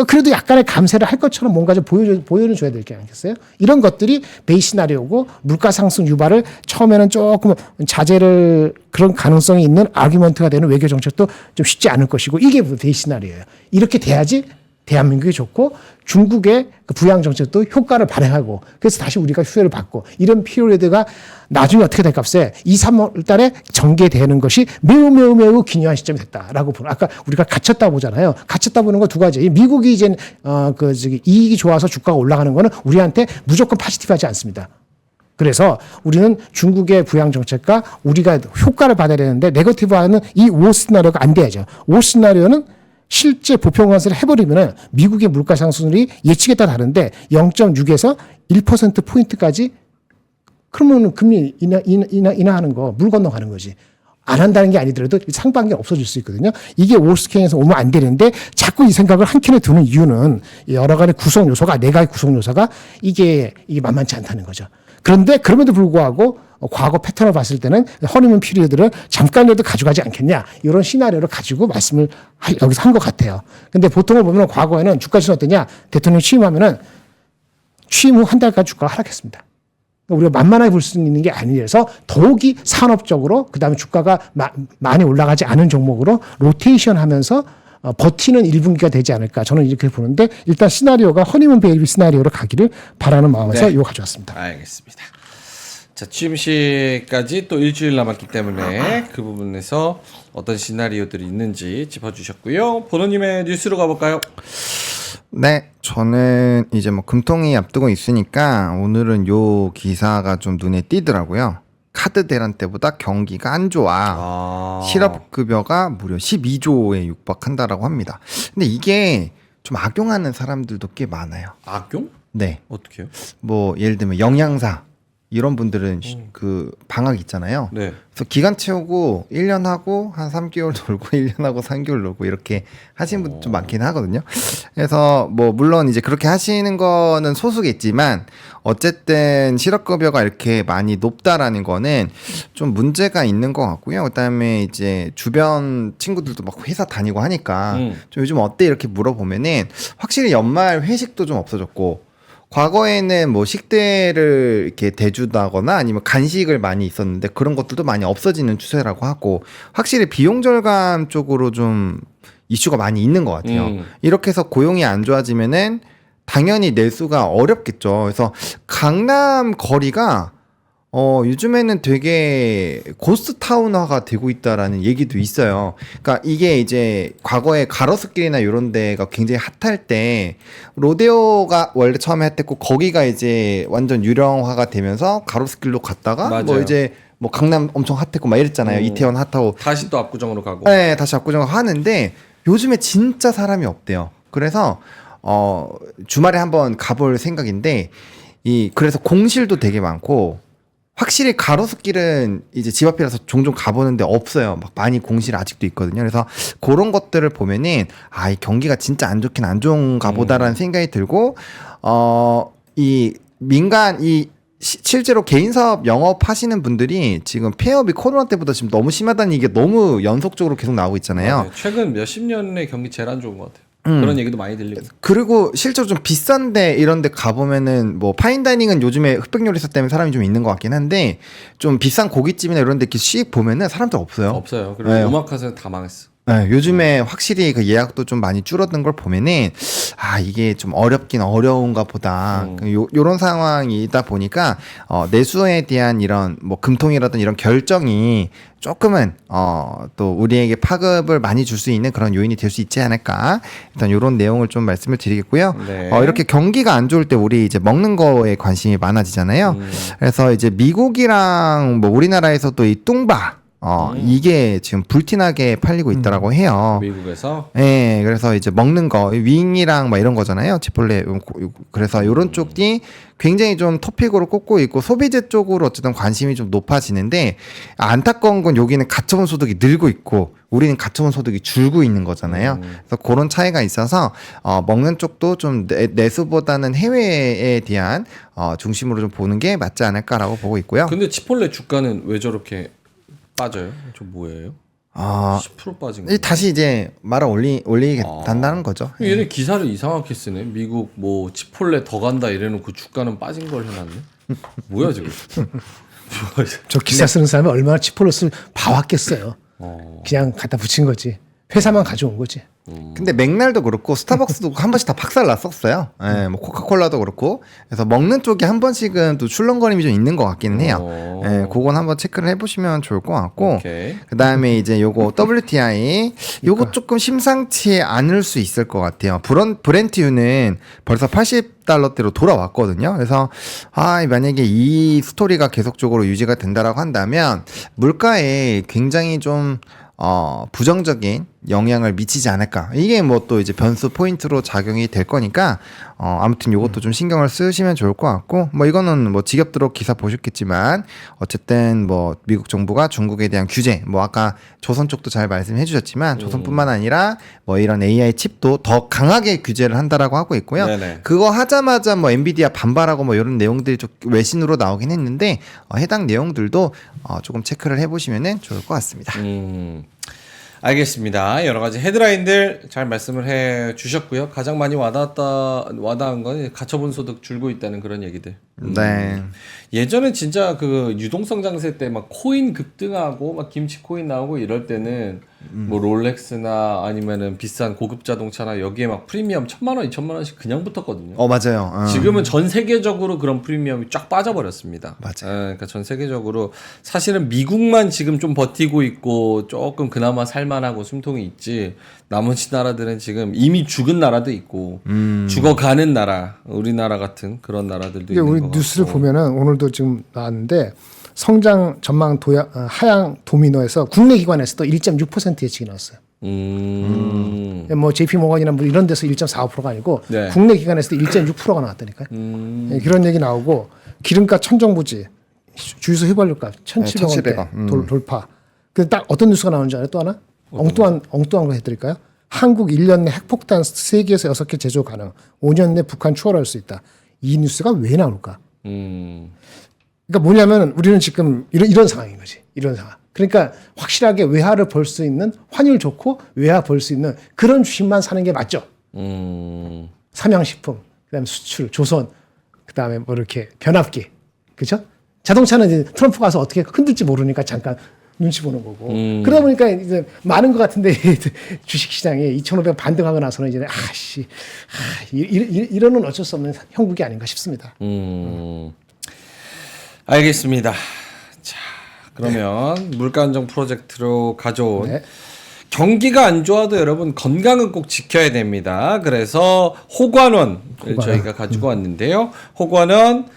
그래도 약간의 감세를 할 것처럼 뭔가 좀 보여는 줘야 될 게 아니겠어요? 이런 것들이 베이스 시나리오고 물가 상승 유발을 처음에는 조금 자제를 그런 가능성이 있는 아규먼트가 되는 외교 정책도 좀 쉽지 않을 것이고 이게 베이스 시나리오예요. 이렇게 돼야지 대한민국이 좋고 중국의 그 부양 정책도 효과를 발휘하고 그래서 다시 우리가 수혜를 받고 이런 피로레드가 나중에 어떻게 될까 세 2, 3월 달에 전개되는 것이 매우 기묘한 시점이 됐다라고 보는 아까 우리가 갇혔다 보잖아요. 갇혔다 보는 거 두 가지. 미국이 이제 이익이 좋아서 주가가 올라가는 거는 우리한테 무조건 파지티브하지 않습니다. 그래서 우리는 중국의 부양 정책과 우리가 효과를 받아야 되는데 네거티브하는 이 5 시나리오가 안 돼야죠. 5 시나리오는 실제 보편 관세를 해버리면 미국의 물가 상승률이 예측에 따라 다른데 0.6에서 1%포인트까지 그러면 금리 인하하는 거 물 건너가는 거지. 안 한다는 게 아니더라도 상반기 없어질 수 있거든요. 이게 올스케인에서 오면 안 되는데 자꾸 이 생각을 한 켠에 두는 이유는 여러 가지 구성 요소가 네 가지 구성 요소가 이게 만만치 않다는 거죠. 그런데 그럼에도 불구하고 과거 패턴을 봤을 때는 허니문 피리어드를 잠깐이라도 가져가지 않겠냐 이런 시나리오를 가지고 말씀을 여기서 한 것 같아요. 근데 보통을 보면 과거에는 주가 지수는 어떠냐 대통령 취임하면은 취임 후 한 달까지 주가가 하락했습니다. 우리가 만만하게 볼 수 있는 게 아니라서 더욱이 산업적으로 그다음에 주가가 많이 올라가지 않은 종목으로 로테이션 하면서 버티는 1분기가 되지 않을까 저는 이렇게 보는데 일단 시나리오가 허니문 베이비 시나리오로 가기를 바라는 마음에서 이거 가져왔습니다. 알겠습니다. 자, 취임식까지 또 일주일 남았기 때문에 그 부분에서 어떤 시나리오들이 있는지 짚어주셨고요. 보노님의 뉴스로 가볼까요? 네, 저는 이제 금통이 앞두고 있으니까 오늘은 요 기사가 좀 눈에 띄더라고요. 카드 대란 때보다 경기가 안 좋아. 실업급여가 무려 12조에 육박한다라고 합니다. 근데 이게 좀 악용하는 사람들도 꽤 많아요. 악용? 네. 어떻게요? 예를 들면 영양사 이런 분들은 그 방학 있잖아요. 네. 그래서 기간 채우고 1년 하고 한 3개월 놀고 1년 하고 3개월 놀고 이렇게 하시는 분들 좀 많긴 하거든요. 그래서 물론 이제 그렇게 하시는 거는 소수겠지만 어쨌든 실업급여가 이렇게 많이 높다라는 거는 좀 문제가 있는 것 같고요. 그다음에 이제 주변 친구들도 막 회사 다니고 하니까 좀 요즘 어때 이렇게 물어보면은 확실히 연말 회식도 좀 없어졌고 과거에는 식대를 이렇게 대주다거나 아니면 간식을 많이 있었는데 그런 것들도 많이 없어지는 추세라고 하고 확실히 비용 절감 쪽으로 좀 이슈가 많이 있는 것 같아요. 이렇게 해서 고용이 안 좋아지면은 당연히 내수가 어렵겠죠. 그래서 강남 거리가 요즘에는 되게 고스트타운화가 되고 있다라는 얘기도 있어요. 그러니까 이게 이제 과거에 가로수길이나 이런 데가 굉장히 핫할 때 로데오가 원래 처음에 핫했고 거기가 이제 완전 유령화가 되면서 가로수길로 갔다가 맞아요. 이제 강남 엄청 핫했고 막 이랬잖아요. 이태원 핫하고 다시 또 압구정으로 가고. 네, 다시 압구정으로 하는데 요즘에 진짜 사람이 없대요. 그래서 주말에 한번 가볼 생각인데 그래서 공실도 되게 많고 확실히 가로수길은 이제 집 앞이라서 종종 가보는데 없어요. 많이 공실 아직도 있거든요. 그래서 그런 것들을 보면은 이 경기가 진짜 안 좋긴 안 좋은가 보다라는 생각이 들고 이 민간 실제로 개인 사업 영업하시는 분들이 지금 폐업이 코로나 때보다 지금 너무 심하다는 얘기가 너무 연속적으로 계속 나오고 있잖아요. 맞아요. 최근 몇십 년의 경기 제일 안 좋은 것 같아요. 그런 얘기도 많이 들리고. 그리고 실제로 좀 비싼데 이런 데 가보면은 파인다이닝은 요즘에 흑백 요리사 때문에 사람이 좀 있는 것 같긴 한데 좀 비싼 고깃집이나 이런 데 이렇게 씩 보면은 사람들 없어요. 없어요. 그리고 네. 오마카세는 다 망했어. 네, 요즘에 확실히 그 예약도 좀 많이 줄어든 걸 보면은 이게 좀 어렵긴 어려운가 보다. 요런 상황이다 보니까 내수에 대한 이런 금통이라든 이런 결정이 조금은 또 우리에게 파급을 많이 줄 수 있는 그런 요인이 될 수 있지 않을까. 일단 요런 내용을 좀 말씀을 드리겠고요. 네. 이렇게 경기가 안 좋을 때 우리 이제 먹는 거에 관심이 많아지잖아요. 그래서 이제 미국이랑 우리나라에서도 이 뚱바 이게 지금 불티나게 팔리고 있더라고 해요. 미국에서 예, 그래서 이제 먹는 거 윙이랑 막 이런 거잖아요. 치폴레. 그래서 이런 쪽이 굉장히 좀 토픽으로 꼽고 있고 소비재 쪽으로 어쨌든 관심이 좀 높아지는데 안타까운 건 여기는 가처분 소득이 늘고 있고 우리는 가처분 소득이 줄고 있는 거잖아요. 그래서 그런 차이가 있어서 먹는 쪽도 좀 내수보다는 해외에 대한 중심으로 좀 보는 게 맞지 않을까라고 보고 있고요. 근데 치폴레 주가는 왜 저렇게 빠져요? 저 뭐예요? 10% 빠진 거. 다시 이제 말을 올리게 된다는 거죠. 얘네 기사를 이상하게 쓰네. 미국 뭐 치폴레 더 간다 이래놓고 주가는 빠진 걸 해놨네. 뭐야 지금? 저 기사 쓰는 사람이 얼마나 치폴로스를 봐왔겠어요. 그냥 갖다 붙인 거지. 회사만 가져온 거지. 근데 맥날도 그렇고 스타벅스도 한 번씩 다 박살 났었어요. 예, 뭐 코카콜라도 그렇고. 그래서 먹는 쪽에 한 번씩은 또 출렁거림이 좀 있는 것 같기는 해요. 예, 그건 한번 체크를 해보시면 좋을 것 같고. 오케이. 그 다음에 이제 요거 WTI 요거 조금 심상치 않을 수 있을 것 같아요. 브렌트유는 벌써 80달러대로 돌아왔거든요. 그래서 만약에 이 스토리가 계속적으로 유지가 된다라고 한다면 물가에 굉장히 좀 부정적인 영향을 미치지 않을까. 이게 뭐 또 이제 변수 포인트로 작용이 될 거니까 아무튼 요것도 좀 신경을 쓰시면 좋을 것 같고 뭐 이거는 뭐 지겹도록 기사 보셨겠지만 어쨌든 뭐 미국 정부가 중국에 대한 규제 뭐 아까 조선 쪽도 잘 말씀해 주셨지만 조선뿐만 아니라 뭐 이런 AI 칩도 더 강하게 규제를 한다라고 하고 있고요. 네네. 그거 하자마자 뭐 엔비디아 반발하고 뭐 이런 내용들이 좀 외신으로 나오긴 했는데 해당 내용들도 조금 체크를 해보시면은 좋을 것 같습니다. 알겠습니다. 여러 가지 헤드라인들 잘 말씀을 해 주셨고요. 가장 많이 와닿은 건 가처분 소득 줄고 있다는 그런 얘기들. 네. 예전에 진짜 그 유동성 장세 때 막 코인 급등하고 막 김치 코인 나오고 이럴 때는 뭐 롤렉스나 아니면은 비싼 고급 자동차나 여기에 막 프리미엄 1,000만 원, 2,000만 원씩 그냥 붙었거든요. 맞아요. 지금은 전 세계적으로 그런 프리미엄이 쫙 빠져버렸습니다. 맞아요. 그러니까 전 세계적으로 사실은 미국만 지금 좀 버티고 있고 조금 그나마 살만하고 숨통이 있지 나머지 나라들은 지금 이미 죽은 나라도 있고 죽어가는 나라, 우리나라 같은 그런 나라들도 이게 있는 우리 것 뉴스를 같고. 보면은 오늘도 지금 나왔는데 성장 전망 하향 도미노에서 국내 기관에서도 1.6% 예측이 나왔어요. 뭐 JP 모건이나 뭐 이런 데서 1.45%가 아니고 네. 국내 기관에서도 1.6%가 나왔다니까요. 그런 얘기 나오고 기름값 천정부지 주유소 휘발유값 1,700원대 돌파. 근데 딱 어떤 뉴스가 나오는지 알아요? 또 하나? 엉뚱한 거 해드릴까요? 한국 1년 내 핵폭탄 3개에서 6개 제조 가능. 5년 내 북한 추월할 수 있다. 이 뉴스가 왜 나올까? 그러니까 뭐냐면 우리는 지금 이런 상황인 거지. 이런 상황. 그러니까 확실하게 외화를 벌 수 있는 환율 좋고 외화 벌 수 있는 그런 주식만 사는 게 맞죠. 삼양식품, 그다음에 수출, 조선, 그다음에 뭐 이렇게 변압기, 그렇죠? 자동차는 이제 트럼프 가서 어떻게 흔들지 모르니까 잠깐 눈치 보는 거고. 그러다 보니까 이제 많은 것 같은데 주식 시장에 2,500 반등하고 나서는 이제 이러는 어쩔 수 없는 형국이 아닌가 싶습니다. 알겠습니다. 자, 그러면 물가 안정 프로젝트로 가져온 네. 경기가 안 좋아도 여러분 건강은 꼭 지켜야 됩니다. 그래서 호관원을 저희가 가지고 왔는데요. 호관원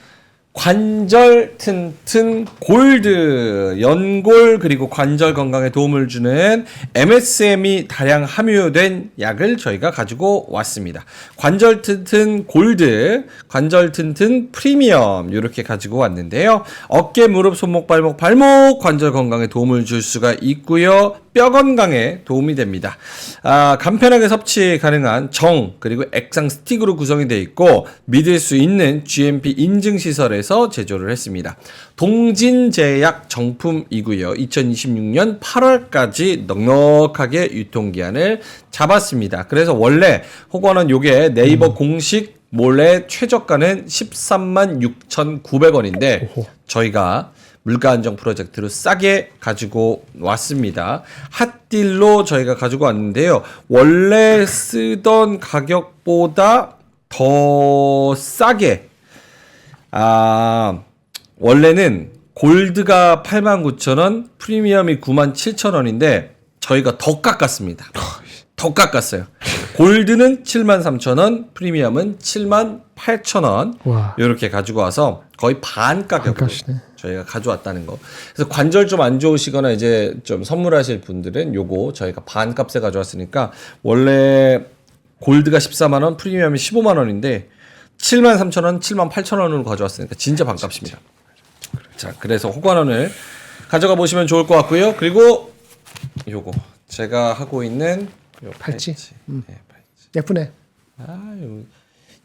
관절 튼튼 골드 연골 그리고 관절 건강에 도움을 주는 MSM이 다량 함유된 약을 저희가 가지고 왔습니다. 관절 튼튼 골드, 관절 튼튼 프리미엄 이렇게 가지고 왔는데요. 어깨, 무릎, 손목, 발목 관절 건강에 도움을 줄 수가 있고요. 뼈 건강에 도움이 됩니다. 간편하게 섭취 가능한 정 그리고 액상 스틱으로 구성이 되어 있고 믿을 수 있는 GMP 인증 시설에서 제조를 했습니다. 동진제약 정품이고요. 2026년 8월까지 넉넉하게 유통기한을 잡았습니다. 그래서 원래 호관원 요게 네이버 공식 몰래 최저가는 136,900원인데 저희가 물가 안정 프로젝트로 싸게 가지고 왔습니다. 핫딜로 저희가 가지고 왔는데요. 원래 쓰던 가격보다 더 싸게 원래는 골드가 89,000원, 프리미엄이 97,000원인데 저희가 더 깎았습니다. 더 깎았어요. 골드는 73,000원, 프리미엄은 78,000원. 와. 이렇게 가지고 와서 거의 반 가격으로 반값이네. 저희가 가져왔다는 거. 그래서 관절 좀 안 좋으시거나 이제 좀 선물하실 분들은 요거 저희가 반값에 가져왔으니까 원래 골드가 14만 원, 프리미엄이 15만 원인데 73,000원, 78,000원으로 가져왔으니까 진짜 반값입니다. 자, 그래서 호관원을 가져가 보시면 좋을 것 같고요. 그리고 요거 제가 하고 있는 요 팔찌? 네, 팔찌. 예쁘네. 아유.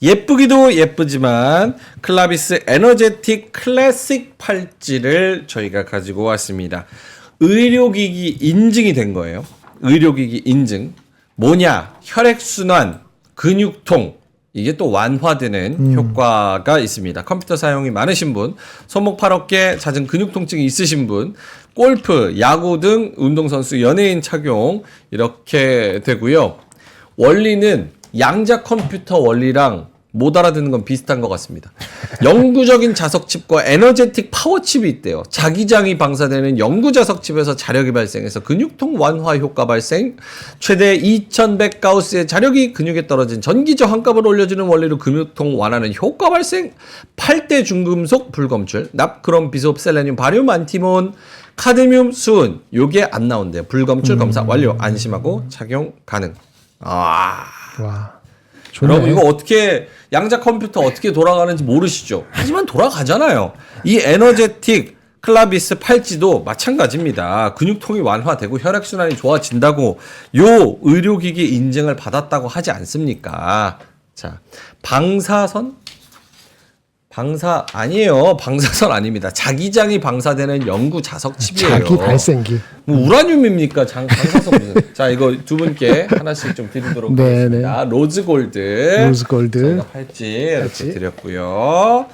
예쁘기도 예쁘지만 클라비스 에너제틱 클래식 팔찌를 저희가 가지고 왔습니다. 의료기기 인증이 된 거예요. 의료기기 인증. 뭐냐? 혈액순환, 근육통, 이게 또 완화되는 효과가 있습니다. 컴퓨터 사용이 많으신 분, 손목 팔 어깨 잦은 근육 통증이 있으신 분, 골프, 야구 등 운동선수, 연예인 착용 이렇게 되고요. 원리는 양자 컴퓨터 원리랑 못 알아듣는 건 비슷한 것 같습니다. 영구적인 자석칩과 에너제틱 파워칩이 있대요. 자기장이 방사되는 영구자석칩에서 자력이 발생해서 근육통 완화 효과 발생, 최대 2100 가우스의 자력이 근육에 떨어진 전기 저항값을 올려주는 원리로 근육통 완화는 효과 발생, 8대 중금속 불검출, 납크롬, 비소흡, 셀레늄, 바륨, 안티몬, 카드뮴, 수은, 요게 안 나온대요. 불검출 검사 완료, 안심하고 착용 가능. 아. 와. 좋네. 여러분 이거 어떻게 양자 컴퓨터 어떻게 돌아가는지 모르시죠? 하지만 돌아가잖아요. 이 에너제틱 클라비스 팔찌도 마찬가지입니다. 근육통이 완화되고 혈액순환이 좋아진다고 요 의료기기 인증을 받았다고 하지 않습니까? 자, 방사선? 아니에요. 방사선 아닙니다. 자기장이 방사되는 영구 자석칩이에요. 자기 발생기. 뭐 우라늄입니까? 방사선 무슨? 자, 이거 두 분께 하나씩 좀 드리도록 네, 하겠습니다. 로즈골드. 로즈골드. 저희가 팔찌 이렇게 팔찌. 드렸고요.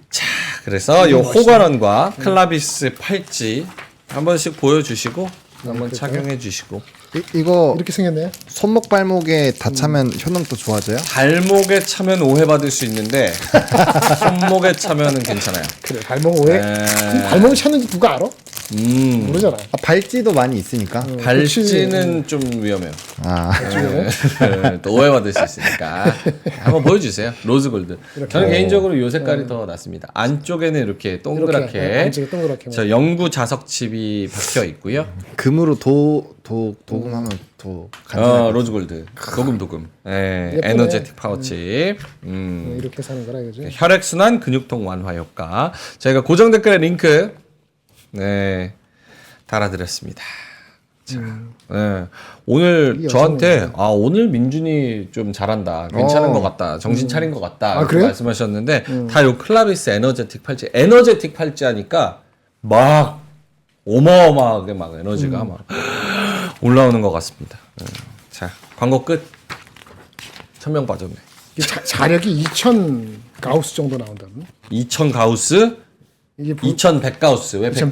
자, 그래서 요 호관원과 클라비스 팔찌 한 번씩 보여주시고 한번 착용해 주시고. 이거 이렇게 생겼네요. 손목 발목에 다 차면 효능도 좋아져요? 발목에 차면 오해받을 수 있는데 손목에 차면은 괜찮아요. 그래. 발목 오해. 네. 발목을 쳤는지 누가 알아? 모르잖아. 아, 발찌도 많이 있으니까. 발찌는 좀 위험해요. 아, 네, 또 오해받을 수 있으니까 한번 보여주세요. 로즈골드. 저는 개인적으로 요 색깔이 더 낫습니다. 안쪽에는 이렇게 동그랗게 이렇게, 안쪽에 동그랗게. 저 영구 자석칩이 박혀 있고요. 금으로 도금하면 도 로즈골드. 도금. 네, 예쁘네. 에너제틱 파워칩. 이렇게 사는 거라 이거죠. 혈액순환 근육통 완화 효과. 저희가 고정 댓글에 링크 달아드렸습니다. 자, 오늘 이 저한테 오늘 민준이 좀 잘한다, 괜찮은 것 같다, 정신 차린 것 같다 이렇게 그래요? 말씀하셨는데 다 요 클라비스 에너제틱 팔찌 하니까 막 어마어마하게 막 에너지가 막 올라오는 것 같습니다. 자, 광고 끝. 1000명 빠졌네. 이게 자력이 2000 가우스 정도 나온다는. 2000 가우스, 이게 2100 가우스. 왜 100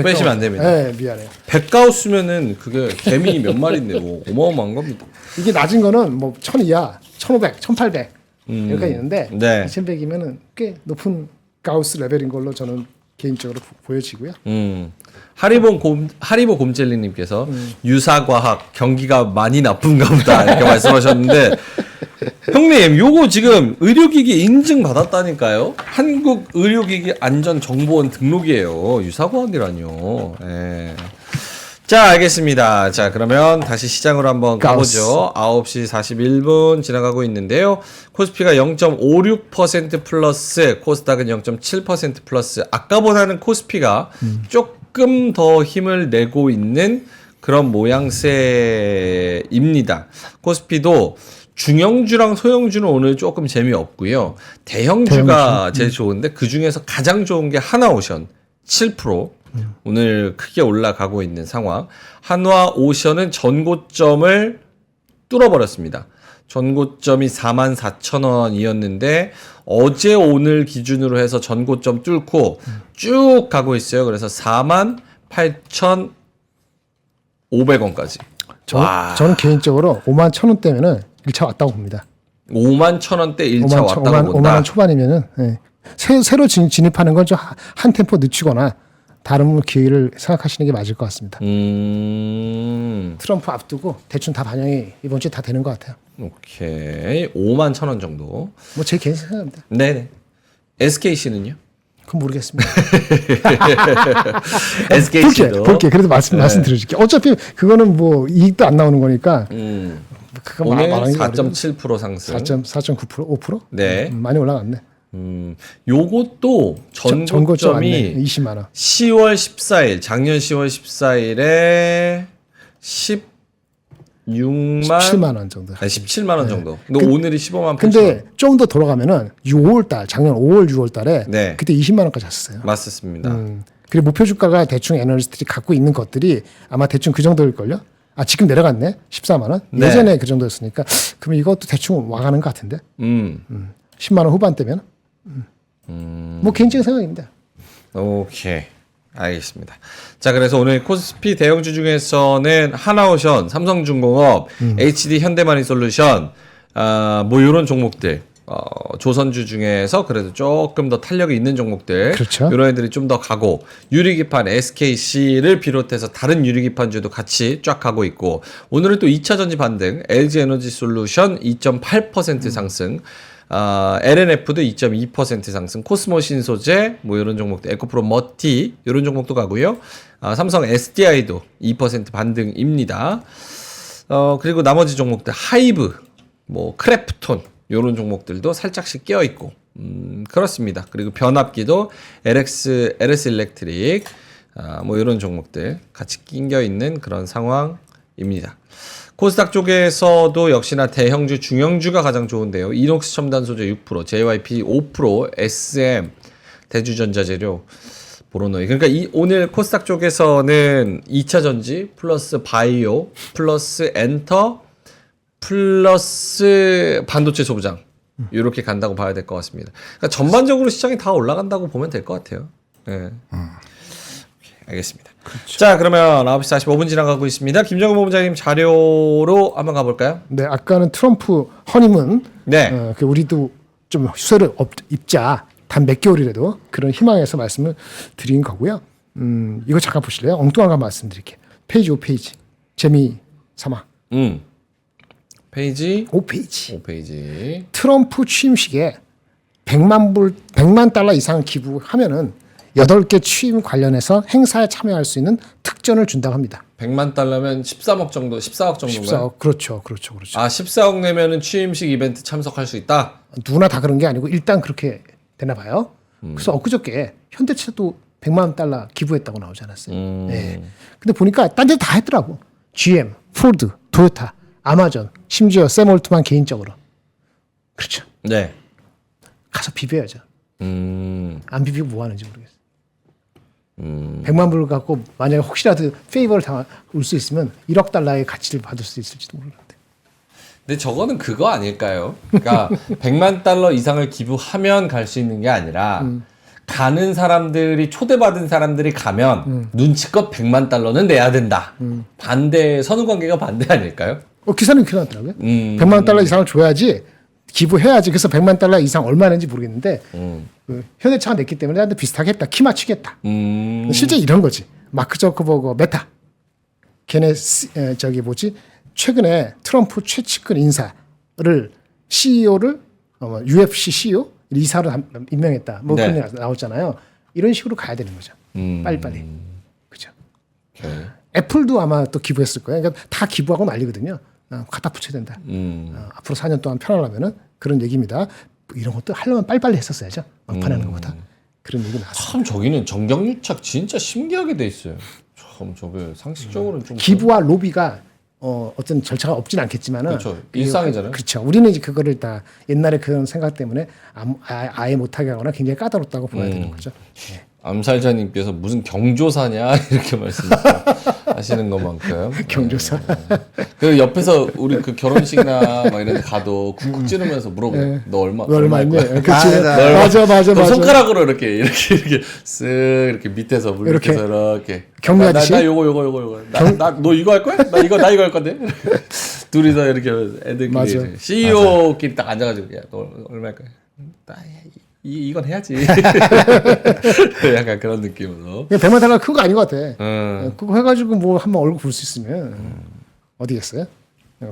빼시면 안 됩니다. 네, 미안해요. 100 가우스면은 그게 개미 몇 마리인데 뭐 어마어마한 겁니다. 이게 낮은 거는 뭐 1000 이하, 1500, 1800 여기까지 있는데 네. 2100이면은 꽤 높은 가우스 레벨인 걸로 저는 개인적으로 보여지고요. 하리보 곰젤리님께서 유사과학 경기가 많이 나쁜가 보다 이렇게 말씀하셨는데 형님 요거 지금 의료기기 인증 받았다니까요. 한국 의료기기 안전정보원 등록이에요. 유사과학이라뇨. 예. 자, 알겠습니다. 자, 그러면 다시 시장으로 한번 가보죠. 9시 41분 지나가고 있는데요. 코스피가 0.56% 플러스, 코스닥은 0.7% 플러스. 아까보다는 코스피가 조금 더 힘을 내고 있는 그런 모양새입니다. 코스피도 중형주랑 소형주는 오늘 조금 재미없고요. 대형주가 제일 좋은데 그 중에서 가장 좋은 게 하나오션 7%. 오늘 크게 올라가고 있는 상황. 한화오션은 전고점을 뚫어버렸습니다. 전고점이 44,000원이었는데 어제 오늘 기준으로 해서 전고점 뚫고 쭉 가고 있어요. 그래서 48,500원까지. 저는 개인적으로 51,000원대면은 1차 왔다고 봅니다. 51,000원대 1차 왔다고 본다. 5만 원 초반이면은 새로 진입하는 건 좀 한 템포 늦추거나 다른 기회를 생각하시는 게 맞을 것 같습니다. 트럼프 앞두고 대충 다 반영이 이번 주에 다 되는 것 같아요. 오케이. 5만 1,000원 정도. 뭐 제 개인 생각입니다. 네네. SKC는요? 그건 모르겠습니다. SKC도 볼게. 그래도 말씀드려줄게. 어차피 그거는 뭐 이익도 안 나오는 거니까. 그거 오늘 말하는 게 4.7% 상승. 4.9%, 5%? 네. 많이 올라갔네. 요것도 전고점 왔네. 전고점이 20만 원. 10월 14일, 작년 10월 14일에 17만 원 정도. 17만 원 정도. 근데 오늘이 15만 8천 근데 원. 좀 더 돌아가면은 6월 달, 작년 5월, 6월 달에 네. 그때 20만 원까지 왔었어요. 맞습니다. 그리고 목표 주가가 대충 애널리스트들이 갖고 있는 것들이 아마 대충 그 정도일걸요? 아, 지금 내려갔네? 14만 원? 네. 예전에 그 정도였으니까. 그럼 이것도 대충 와가는 것 같은데? 10만 원 후반대면? 뭐 개인적인 생각입니다. 오케이. 알겠습니다. 자, 그래서 오늘 코스피 대형주 중에서는 하나오션, 삼성중공업, HD 현대마니솔루션, 뭐 이런 종목들, 조선주 중에서 그래도 조금 더 탄력이 있는 종목들, 그렇죠. 이런 애들이 좀 더 가고, 유리기판 SKC를 비롯해서 다른 유리기판주도 같이 쫙 가고 있고, 오늘은 또 2차 전지 반등, LG에너지솔루션 2.8% 상승. LNF도 2.2% 상승, 코스모 신소재, 뭐 이런 종목도, 에코프로 머티, 이런 종목도 가고요. 삼성 SDI도 2% 반등입니다. 그리고 나머지 종목들, 하이브, 뭐, 크래프톤, 이런 종목들도 살짝씩 끼어 있고, 그렇습니다. 그리고 변압기도 LS 일렉트릭, 뭐 이런 종목들 같이 낑겨 있는 그런 상황입니다. 코스닥 쪽에서도 역시나 대형주, 중형주가 가장 좋은데요. 이녹스 첨단 소재 6%, JYP 5%, SM, 대주전자재료, 보로노이. 그러니까 오늘 코스닥 쪽에서는 2차 전지 플러스 바이오 플러스 엔터 플러스 반도체 소부장 이렇게 간다고 봐야 될 것 같습니다. 그러니까 전반적으로 시장이 다 올라간다고 보면 될 것 같아요. 네. 알겠습니다. 그렇죠. 자, 그러면 9시 45분 지나가고 있습니다. 김정은 본부장님 자료로 한번 가볼까요? 네, 아까는 트럼프 허니문, 네. 우리도 좀 휴세를 입자, 단 몇 개월이라도 그런 희망에서 말씀을 드린 거고요. 이거 잠깐 보실래요? 엉뚱한 거 말씀드릴게요. 페이지 5페이지. 재미 삼아. 페이지 5페이지. 5페이지. 트럼프 취임식에 100만 달러 이상 기부하면은 8개 취임 관련해서 행사에 참여할 수 있는 특전을 준다고 합니다. 100만 달러면 13억 정도, 14억 정도인가요? 14억. 그렇죠. 아, 14억 내면은 취임식 이벤트 참석할 수 있다? 누구나 다 그런 게 아니고 일단 그렇게 되나 봐요. 그래서 엊그저께 현대차도 100만 달러 기부했다고 나오지 않았어요. 네. 근데 보니까 딴 데 다 했더라고. GM, 포드, 토요타, 아마존, 심지어 샘 올트만 개인적으로. 그렇죠. 네. 가서 비벼야죠. 안 비비고 뭐 하는지 모르겠어요. 100만 불을 갖고 만약에 혹시라도 페이버를 당할 수 있으면 1억 달러의 가치를 받을 수 있을지도 모르는데. 근데 저거는 그거 아닐까요? 그러니까 100만 달러 이상을 기부하면 갈 수 있는 게 아니라 가는 사람들이 초대받은 사람들이 가면 눈치껏 100만 달러는 내야 된다. 반대 선후관계가 반대 아닐까요? 기사는 그렇게 나왔더라고요. 100만 달러 이상을 줘야지 기부해야지. 그래서 100만 달러 이상 얼마인지 모르겠는데 그 현대차가 냈기 때문에 나한테 비슷하게 했다. 키 맞추겠다. 실제 이런 거지. 마크 저커버그 메타. 걔네 최근에 트럼프 최측근 인사를 CEO를 UFC CEO 이사로 임명했다. 뭐 네. 그런 얘기 나왔잖아요. 이런 식으로 가야 되는 거죠. 빨리빨리. 그죠. 애플도 아마 또 기부했을 거예요. 그러니까 다 기부하고 난리거든요. 갖다 붙여야 된다. 앞으로 4년 동안 편하려면은 그런 얘기입니다. 뭐 이런 것도 하려면 빨리빨리 했었어야죠. 막판에 하는 것보다. 그런 얘기 나왔어요. 참 저기는 정경유착 진짜 신기하게 돼 있어요. 참 저게 상식적으로는 좀 기부와 로비가 어떤 절차가 없진 않겠지만은 그렇죠. 일상이잖아요. 그렇죠. 우리는 이제 그거를 다 옛날에 그런 생각 때문에 아예 못하게 하거나 굉장히 까다롭다고 보아야 되는 거죠. 네. 암살자님께서 무슨 경조사냐 이렇게 말씀하시는 것만큼 경조사. 그 옆에서 우리 그 결혼식이나 막 이런 데 가도 쿡쿡 찌르면서 물어보고 너 얼마 할 거야? 그치. 맞아. 맞아. 손가락으로 이렇게 쓱 이렇게 밑에서 물 이렇게 밑에서 이렇게 격려하듯이? 나 요거 너 이거 할 거야? 나 이거 할 건데 둘이서 이렇게 애들끼리 맞아. CEO끼리 딱 앉아가지고 야 너 얼마 할 거야? 나 이건 해야지. 약간 그런 느낌으로. 100만 달러 큰 거 아닌 것 같아. 음. 그거 해가지고 뭐 한번 얼굴 볼 수 있으면 어디겠어요?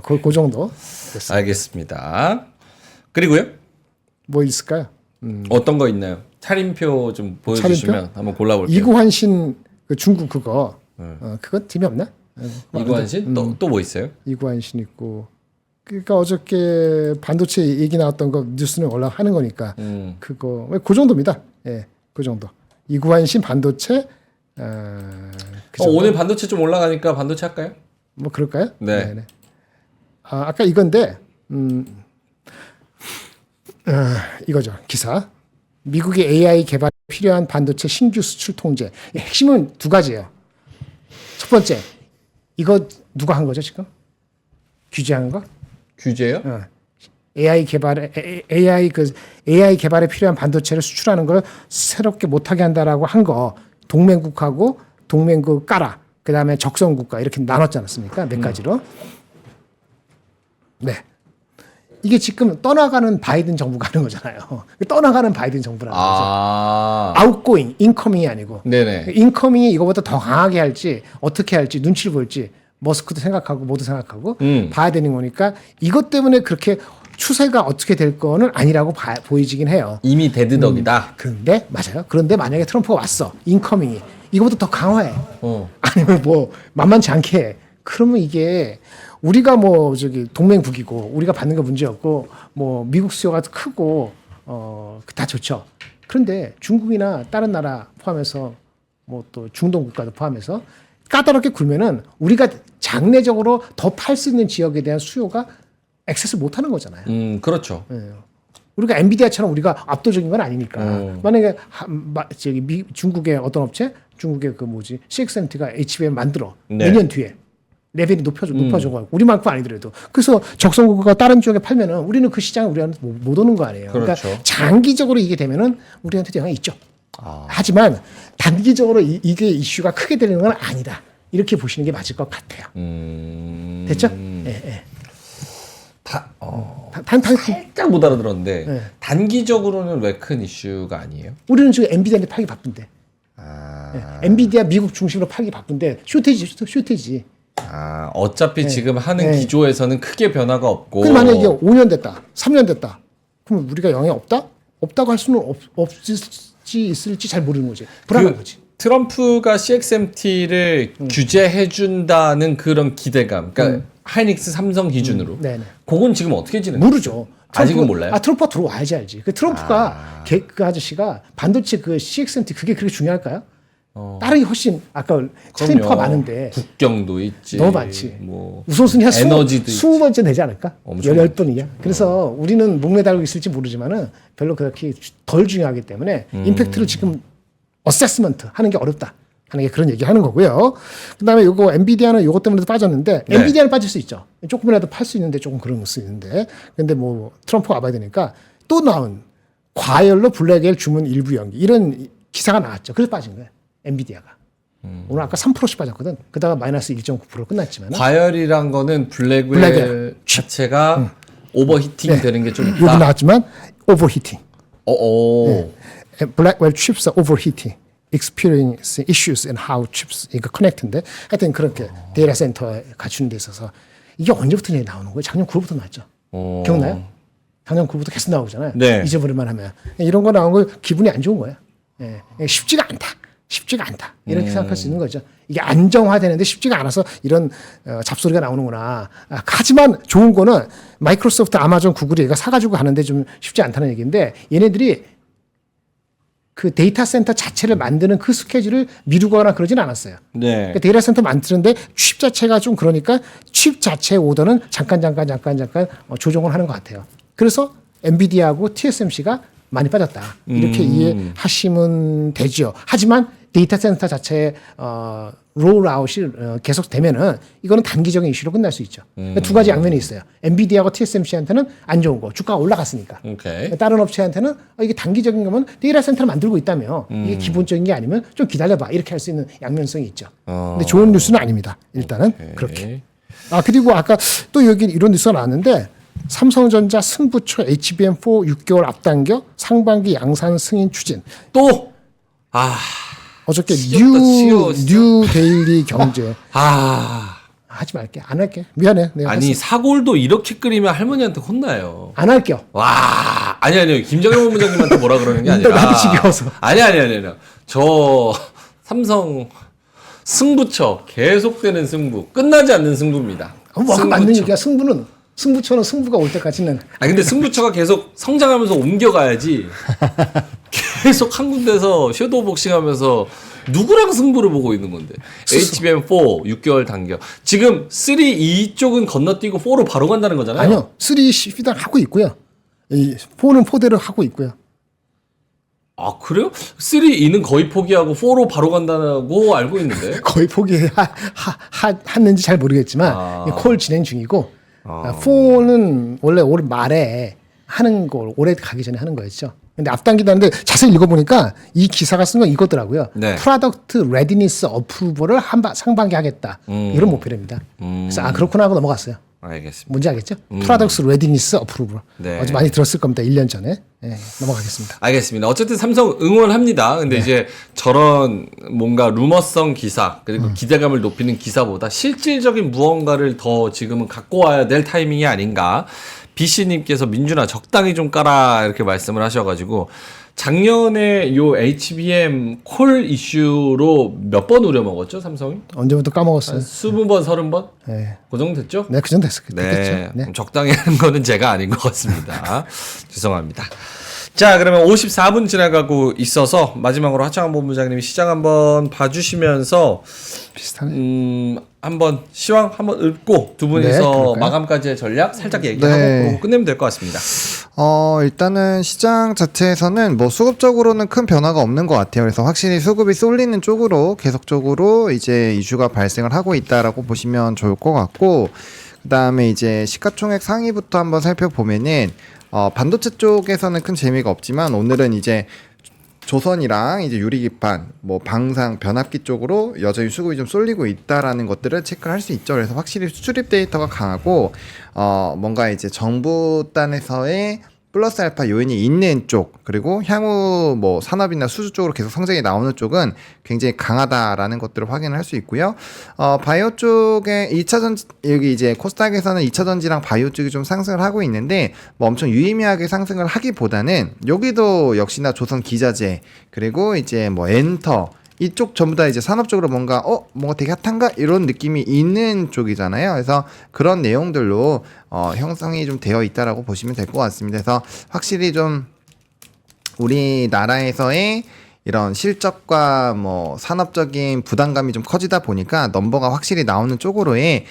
그 정도. 됐어요. 알겠습니다. 그리고요? 뭐 있을까요? 어떤 거 있나요? 차림표 좀 보여주시면 한번 골라볼게요. 이구환신 그 중국 그거 그건 팀이 없나? 이구환신? 또 뭐 있어요? 이구환신 있고 그러니까 어저께 반도체 얘기 나왔던 거 뉴스는 올라가는 거니까 그거 그 정도입니다. 예, 그 정도. 이구환신 반도체 그 정도? 오늘 반도체 좀 올라가니까 반도체 할까요? 뭐 그럴까요? 네. 네네. 아까 이건데 이거죠 기사. 미국의 AI 개발에 필요한 반도체 신규 수출 통제. 핵심은 두 가지예요. 첫 번째, 이거 누가 한 거죠 지금? 규제한 거? 규제요? AI 개발에 필요한 반도체를 수출하는 걸 새롭게 못하게 한다라고 한 거 동맹국하고 동맹국 까라 그다음에 적성국가 이렇게 나눴지 않았습니까? 몇 가지로. 네. 이게 지금 떠나가는 바이든 정부가 하는 거잖아요. 떠나가는 바이든 정부라는 거죠. 아웃고잉, 인커밍이 아니고. 네네. 인커밍이 이거보다 더 강하게 할지 어떻게 할지 눈치를 볼지 머스크도 생각하고 모두 생각하고 봐야 되는 거니까 이것 때문에 그렇게 추세가 어떻게 될 거는 아니라고 보이지긴 해요. 이미 데드덕이다. 그런데 맞아요. 그런데 만약에 트럼프가 왔어. 인커밍이 이거보다 더 강화해. 아니면 뭐 만만치 않게 해. 그러면 이게 우리가 뭐 저기 동맹국이고 우리가 받는 거 문제였고 뭐 미국 수요가 크고 다 좋죠. 그런데 중국이나 다른 나라 포함해서 뭐 또 중동 국가도 포함해서 까다롭게 굴면은 우리가 장래적으로 더 팔 수 있는 지역에 대한 수요가 액세스 못 하는 거잖아요. 그렇죠. 우리가 엔비디아처럼 우리가 압도적인 건 아니니까. 만약에 중국의 어떤 업체, 중국의 그 뭐지 CXMT가 HBM 만들어 네. 2년 뒤에 레벨이 높아져가지고 우리만큼 아니더라도 그래서 적성국가 다른 지역에 팔면은 우리는 그 시장에 우리한테 못 오는 거 아니에요. 그렇죠. 그러니까 장기적으로 이게 되면은 우리한테도 영향이 있죠. 하지만 단기적으로 이게 이슈가 크게 되는 건 아니다. 이렇게 보시는 게 맞을 것 같아요. 됐죠? 예. 살짝 못 알아들었는데 단기적으로는 왜 큰 이슈가 아니에요? 우리는 지금 엔비디아한테 팔기 바쁜데. 엔비디아 미국 중심으로 팔기 바쁜데 쇼테지. 어차피 지금 하는 기조에서는 크게 변화가 없고. 근데 만약에 이게 5년 됐다, 3년 됐다. 그럼 우리가 영향이 없다? 없다고 할 수는 없을지 있을지 잘 모르는 거지. 불안한 거지. 트럼프가 CXMT를 규제해준다는 그런 기대감. 그러니까 하이닉스 삼성 기준으로. 네네. 그건 지금 어떻게 진행? 모르죠. 아직은 몰라요. 트럼프가 들어와야지 알지. 그 트럼프가 그 아저씨가 반도체 그 CXMT 그게 그렇게 중요할까요? 다른 게 훨씬 아까 챌린저가 많은데 국경도 있지. 너무 많지. 뭐 우선순위 한 에너지도 20번째 되지 않을까? 엄청 10번이야. 그래서 우리는 목매달고 있을지 모르지만은 별로 그렇게 덜 중요하기 때문에 임팩트를 지금 어세스먼트 하는 게 어렵다. 하는 게 그런 얘기 하는 거고요. 그다음에 요거 엔비디아는 요것 때문에도 빠졌는데 네. 엔비디아는 빠질 수 있죠. 조금이라도 팔 수 있는데 조금 그런 수 있는데. 근데 뭐 트럼프가 와봐야 되니까 또 나온 과열로 블랙엘 주문 일부 연기 이런 기사가 나왔죠. 그래서 빠진 거예요. 엔비디아가. 오늘 아까 3%씩 빠졌거든. 그다가 마이너스 1.9% 끝났지만. 과열이란 거는 블랙웰 블랙웰. 자체가 오버히팅 되는 게 좀 여기 있다. 나왔지만 오버히팅. 네. Blackwell chips are overheating, experiencing issues in how chips 이거 커넥트인데 하여튼 그렇게 데이터 센터에 갖추는 데 있어서 이게 언제부터 나오는 거예요? 작년 9월부터 나왔죠. 기억나요? 작년 9월부터 계속 나오잖아요. 네. 잊어버릴만 하면 이런 거 나온 거 기분이 안 좋은 거예요. 쉽지가 않다. 쉽지가 않다. 이렇게 생각할 수 있는 거죠. 이게 안정화되는데 쉽지가 않아서 이런 잡소리가 나오는구나. 하지만 좋은 거는 마이크로소프트, 아마존, 구글이 얘가 사가지고 가는데 좀 쉽지 않다는 얘기인데 얘네들이 그 데이터 센터 자체를 만드는 그 스케줄을 미루거나 그러진 않았어요. 네. 그러니까 데이터 센터 만드는데 칩 자체가 좀 그러니까 칩 자체의 오더는 잠깐 조정을 하는 것 같아요. 그래서 엔비디아하고 TSMC가 많이 빠졌다. 이렇게 이해하시면 되죠. 하지만 데이터 센터 자체의 롤아웃이 계속 되면은 이거는 단기적인 이슈로 끝날 수 있죠. 그러니까 두 가지 양면이 있어요. 엔비디아하고 TSMC한테는 안 좋은 거, 주가가 올라갔으니까. 오케이. 다른 업체한테는 이게 단기적인 거면 데이터 센터를 만들고 있다며 이게 기본적인 게 아니면 좀 기다려봐 이렇게 할 수 있는 양면성이 있죠. 근데 좋은 뉴스는 아닙니다. 일단은 그렇게. 그리고 아까 또 여기 이런 뉴스가 나왔는데 삼성전자 승부처 HBM4 6개월 앞당겨 상반기 양산 승인 추진. 또 어저께 지겨워, 진짜. 뉴 데일리 경제. 하지 말게. 안 할게. 미안해. 내가 아니 사골도 이렇게 끓이면 할머니한테 혼나요. 안 할게요. 와, 아니요. 김정일 본부장님한테 뭐라 그러는 게 아니라. 나도 지겨워서. 아니요. 저 삼성 승부처 계속되는 승부, 끝나지 않는 승부입니다. 뭐가 맞는 얘기야. 승부처는 승부가 올 때까지는. 근데 승부처가 계속 성장하면서 옮겨가야지. 계속 한 군데서 섀도우 복싱하면서 누구랑 승부를 보고 있는 건데. HBM4 6개월 당겨. 지금 3, 2쪽은 건너뛰고 4로 바로 간다는 거잖아요. 아니요. 3 10단 하고 있고요. 이 4는 4대로 하고 있고요. 아 그래요? 3, 2는 거의 포기하고 4로 바로 간다고 알고 있는데. 거의 포기했는지 잘 모르겠지만 콜 진행 중이고 4는 원래 올 말에 하는 걸 올해 가기 전에 하는 거였죠. 근데 앞당기다는데 자세히 읽어보니까 이 기사가 쓴 건 이거더라고요. 네. 프로덕트 레디니스 어프로벌을 상반기 하겠다. 이런 목표랍니다. 그래서 그렇구나 하고 넘어갔어요. 알겠습니다. 뭔지 알겠죠? 프로덕트 레디니스 어프로벌. 네. 아주 많이 들었을 겁니다. 1년 전에. 네, 넘어가겠습니다. 알겠습니다. 어쨌든 삼성 응원합니다. 근데 이제 저런 뭔가 루머성 기사 그리고 기대감을 높이는 기사보다 실질적인 무언가를 더 지금은 갖고 와야 될 타이밍이 아닌가. BC님께서 민준아 적당히 좀 깔아 이렇게 말씀을 하셔가지고 작년에 요 HBM 콜 이슈로 몇 번 우려먹었죠 삼성이? 언제부터 까먹었어요. 20번, 30번? 네. 그 정도 됐죠? 네, 그 정도 됐겠죠. 네, 네. 적당히 하는 거는 제가 아닌 것 같습니다. 죄송합니다. 자, 그러면 54분 지나가고 있어서 마지막으로 하창한 본부장님이 시장 한번 봐주시면서 비슷하네. 한번 시황 한번 읊고 두 네, 분이서 그럴까요? 마감까지의 전략 살짝 얘기하고 네. 그러고 끝내면 될 것 같습니다. 일단은 시장 자체에서는 뭐 수급적으로는 큰 변화가 없는 것 같아요. 그래서 확실히 수급이 쏠리는 쪽으로 계속적으로 이제 이슈가 발생을 하고 있다라고 보시면 좋을 것 같고, 그 다음에 이제 시가총액 상위부터 한번 살펴보면은 반도체 쪽에서는 큰 재미가 없지만 오늘은 이제 조선이랑 이제 유리기판, 뭐 방산, 변압기 쪽으로 여전히 수급이 좀 쏠리고 있다라는 것들을 체크를 할 수 있죠. 그래서 확실히 수출입 데이터가 강하고 뭔가 이제 정부 단에서의 플러스 알파 요인이 있는 쪽, 그리고 향후 뭐 산업이나 수주 쪽으로 계속 성장이 나오는 쪽은 굉장히 강하다라는 것들을 확인을 할 수 있고요. 바이오 쪽에 2차 전지, 여기 이제 코스닥에서는 2차 전지랑 바이오 쪽이 좀 상승을 하고 있는데 뭐 엄청 유의미하게 상승을 하기보다는 여기도 역시나 조선 기자재, 그리고 이제 뭐 엔터, 이쪽 전부 다 이제 산업적으로 뭔가 되게 핫한가 이런 느낌이 있는 쪽이잖아요. 그래서 그런 내용들로 형성이 좀 되어 있다라고 보시면 될 것 같습니다. 그래서 확실히 좀 우리나라에서의 이런 실적과 뭐 산업적인 부담감이 좀 커지다 보니까 넘버가 확실히 나오는 쪽으로의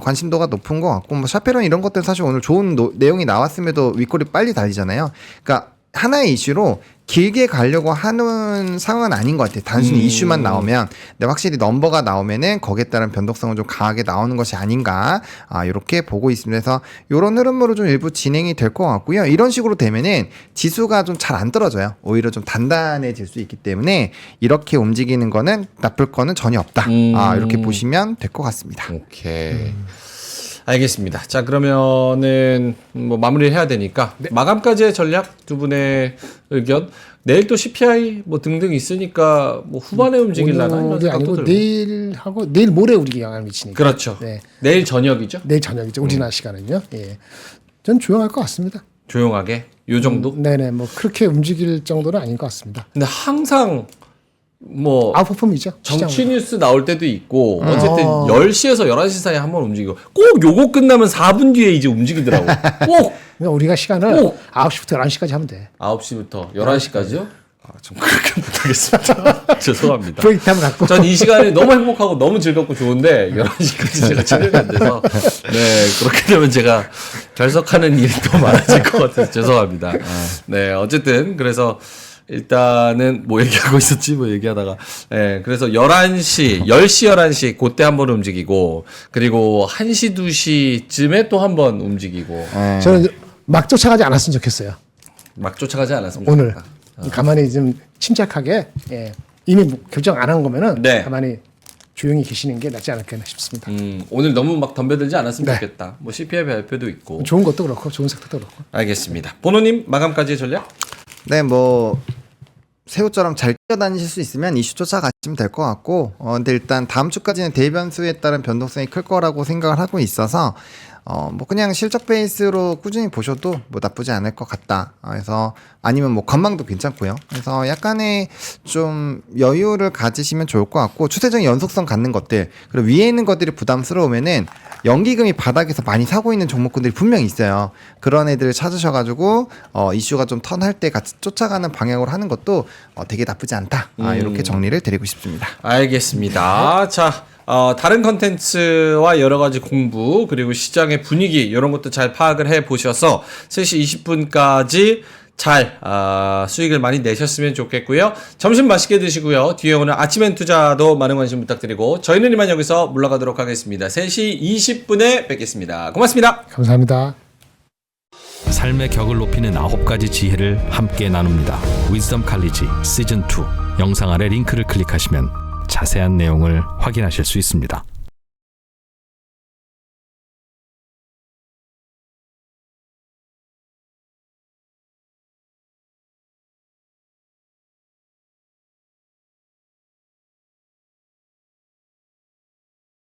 관심도가 높은 것 같고, 뭐 샤페론 이런 것들 사실 오늘 좋은 내용이 나왔음에도 윗골이 빨리 달리잖아요. 그러니까 하나의 이슈로 길게 가려고 하는 상황은 아닌 것 같아요. 단순히 이슈만 나오면. 근데 확실히 넘버가 나오면은 거기에 따른 변동성은 좀 강하게 나오는 것이 아닌가, 이렇게 보고 있습니다. 그래서 이런 흐름으로 좀 일부 진행이 될 것 같고요. 이런 식으로 되면은 지수가 좀 잘 안 떨어져요. 오히려 좀 단단해질 수 있기 때문에 이렇게 움직이는 거는 나쁠 거는 전혀 없다. 이렇게 보시면 될 것 같습니다. 오케이. 알겠습니다. 자, 그러면은 뭐 마무리를 해야 되니까 마감까지의 전략 두 분의 의견. 내일 또 CPI 뭐 등등 있으니까 뭐 후반에 움직일라나 이런 오늘이 생각도 아니고 들고. 내일 모레 우리에게 영향을 미치니까. 그렇죠. 네. 내일 저녁이죠. 내일 저녁이죠. 우리나라 시간은요. 예. 전 조용할 것 같습니다. 조용하게 요 정도. 네네. 뭐 그렇게 움직일 정도는 아닌 것 같습니다. 근데 항상 뭐 아웃퍼폼이죠. 정치 뉴스 나올 때도 있고 어쨌든 10시에서 11시 사이에 한 번 움직이고 꼭 요거 끝나면 4분 뒤에 이제 움직이더라고. 꼭 그러니까 우리가 시간을 9시부터 11시까지 하면 돼. 9시부터 11시까지요? 좀 그렇게 못하겠습니다. 죄송합니다. 브레이크 타임 갖고. 전 이 시간이 너무 행복하고 너무 즐겁고 좋은데 11시까지 제가 체력이 안 돼서 네 그렇게 되면 제가 결석하는 일이 더 많아질 것 같아서 죄송합니다. 네 어쨌든 그래서 일단은 뭐 얘기하고 있었지 뭐 얘기하다가 그래서 10시 11시 그때 한번 움직이고 그리고 1시 2시쯤에 또 한번 움직이고 저는 막 쫓아가지 않았으면 좋겠어요. 막 쫓아가지 않았으면 오늘 좋겠다. 가만히 좀 침착하게 이미 뭐 결정 안 한 거면은 네. 가만히 조용히 계시는 게 낫지 않을까 싶습니다. 오늘 너무 막 덤벼들지 않았으면 네. 좋겠다. 뭐 CPI 발표도 있고. 좋은 것도 그렇고 좋은 섹터도 그렇고. 알겠습니다. 보노님 마감까지의 전략? 네, 뭐 새우처럼 잘 뛰어다니실 수 있으면 이슈 쫓아가시면 될 것 같고, 근데 일단 다음 주까지는 대변수에 따른 변동성이 클 거라고 생각을 하고 있어서 뭐 그냥 실적 베이스로 꾸준히 보셔도 뭐 나쁘지 않을 것 같다. 그래서 아니면 뭐 건망도 괜찮고요. 그래서 약간의 좀 여유를 가지시면 좋을 것 같고, 추세적인 연속성 갖는 것들, 그리고 위에 있는 것들이 부담스러우면은 연기금이 바닥에서 많이 사고 있는 종목군들이 분명히 있어요. 그런 애들을 찾으셔가지고 이슈가 좀 턴할 때 같이 쫓아가는 방향으로 하는 것도 되게 나쁘지 않다. 이렇게 정리를 드리고 싶습니다. 알겠습니다. 자, 다른 컨텐츠와 여러 가지 공부 그리고 시장의 분위기 이런 것도 잘 파악을 해 보셔서 3시 20분까지 잘 수익을 많이 내셨으면 좋겠고요. 점심 맛있게 드시고요. 뒤에 오늘 아침엔 투자도 많은 관심 부탁드리고 저희는 이만 여기서 물러가도록 하겠습니다. 3시 20분에 뵙겠습니다. 고맙습니다. 감사합니다. 삶의 격을 높이는 9가지 지혜를 함께 나눕니다. 위즈덤 칼리지 시즌 2 영상 아래 링크를 클릭하시면 자세한 내용을 확인하실 수 있습니다.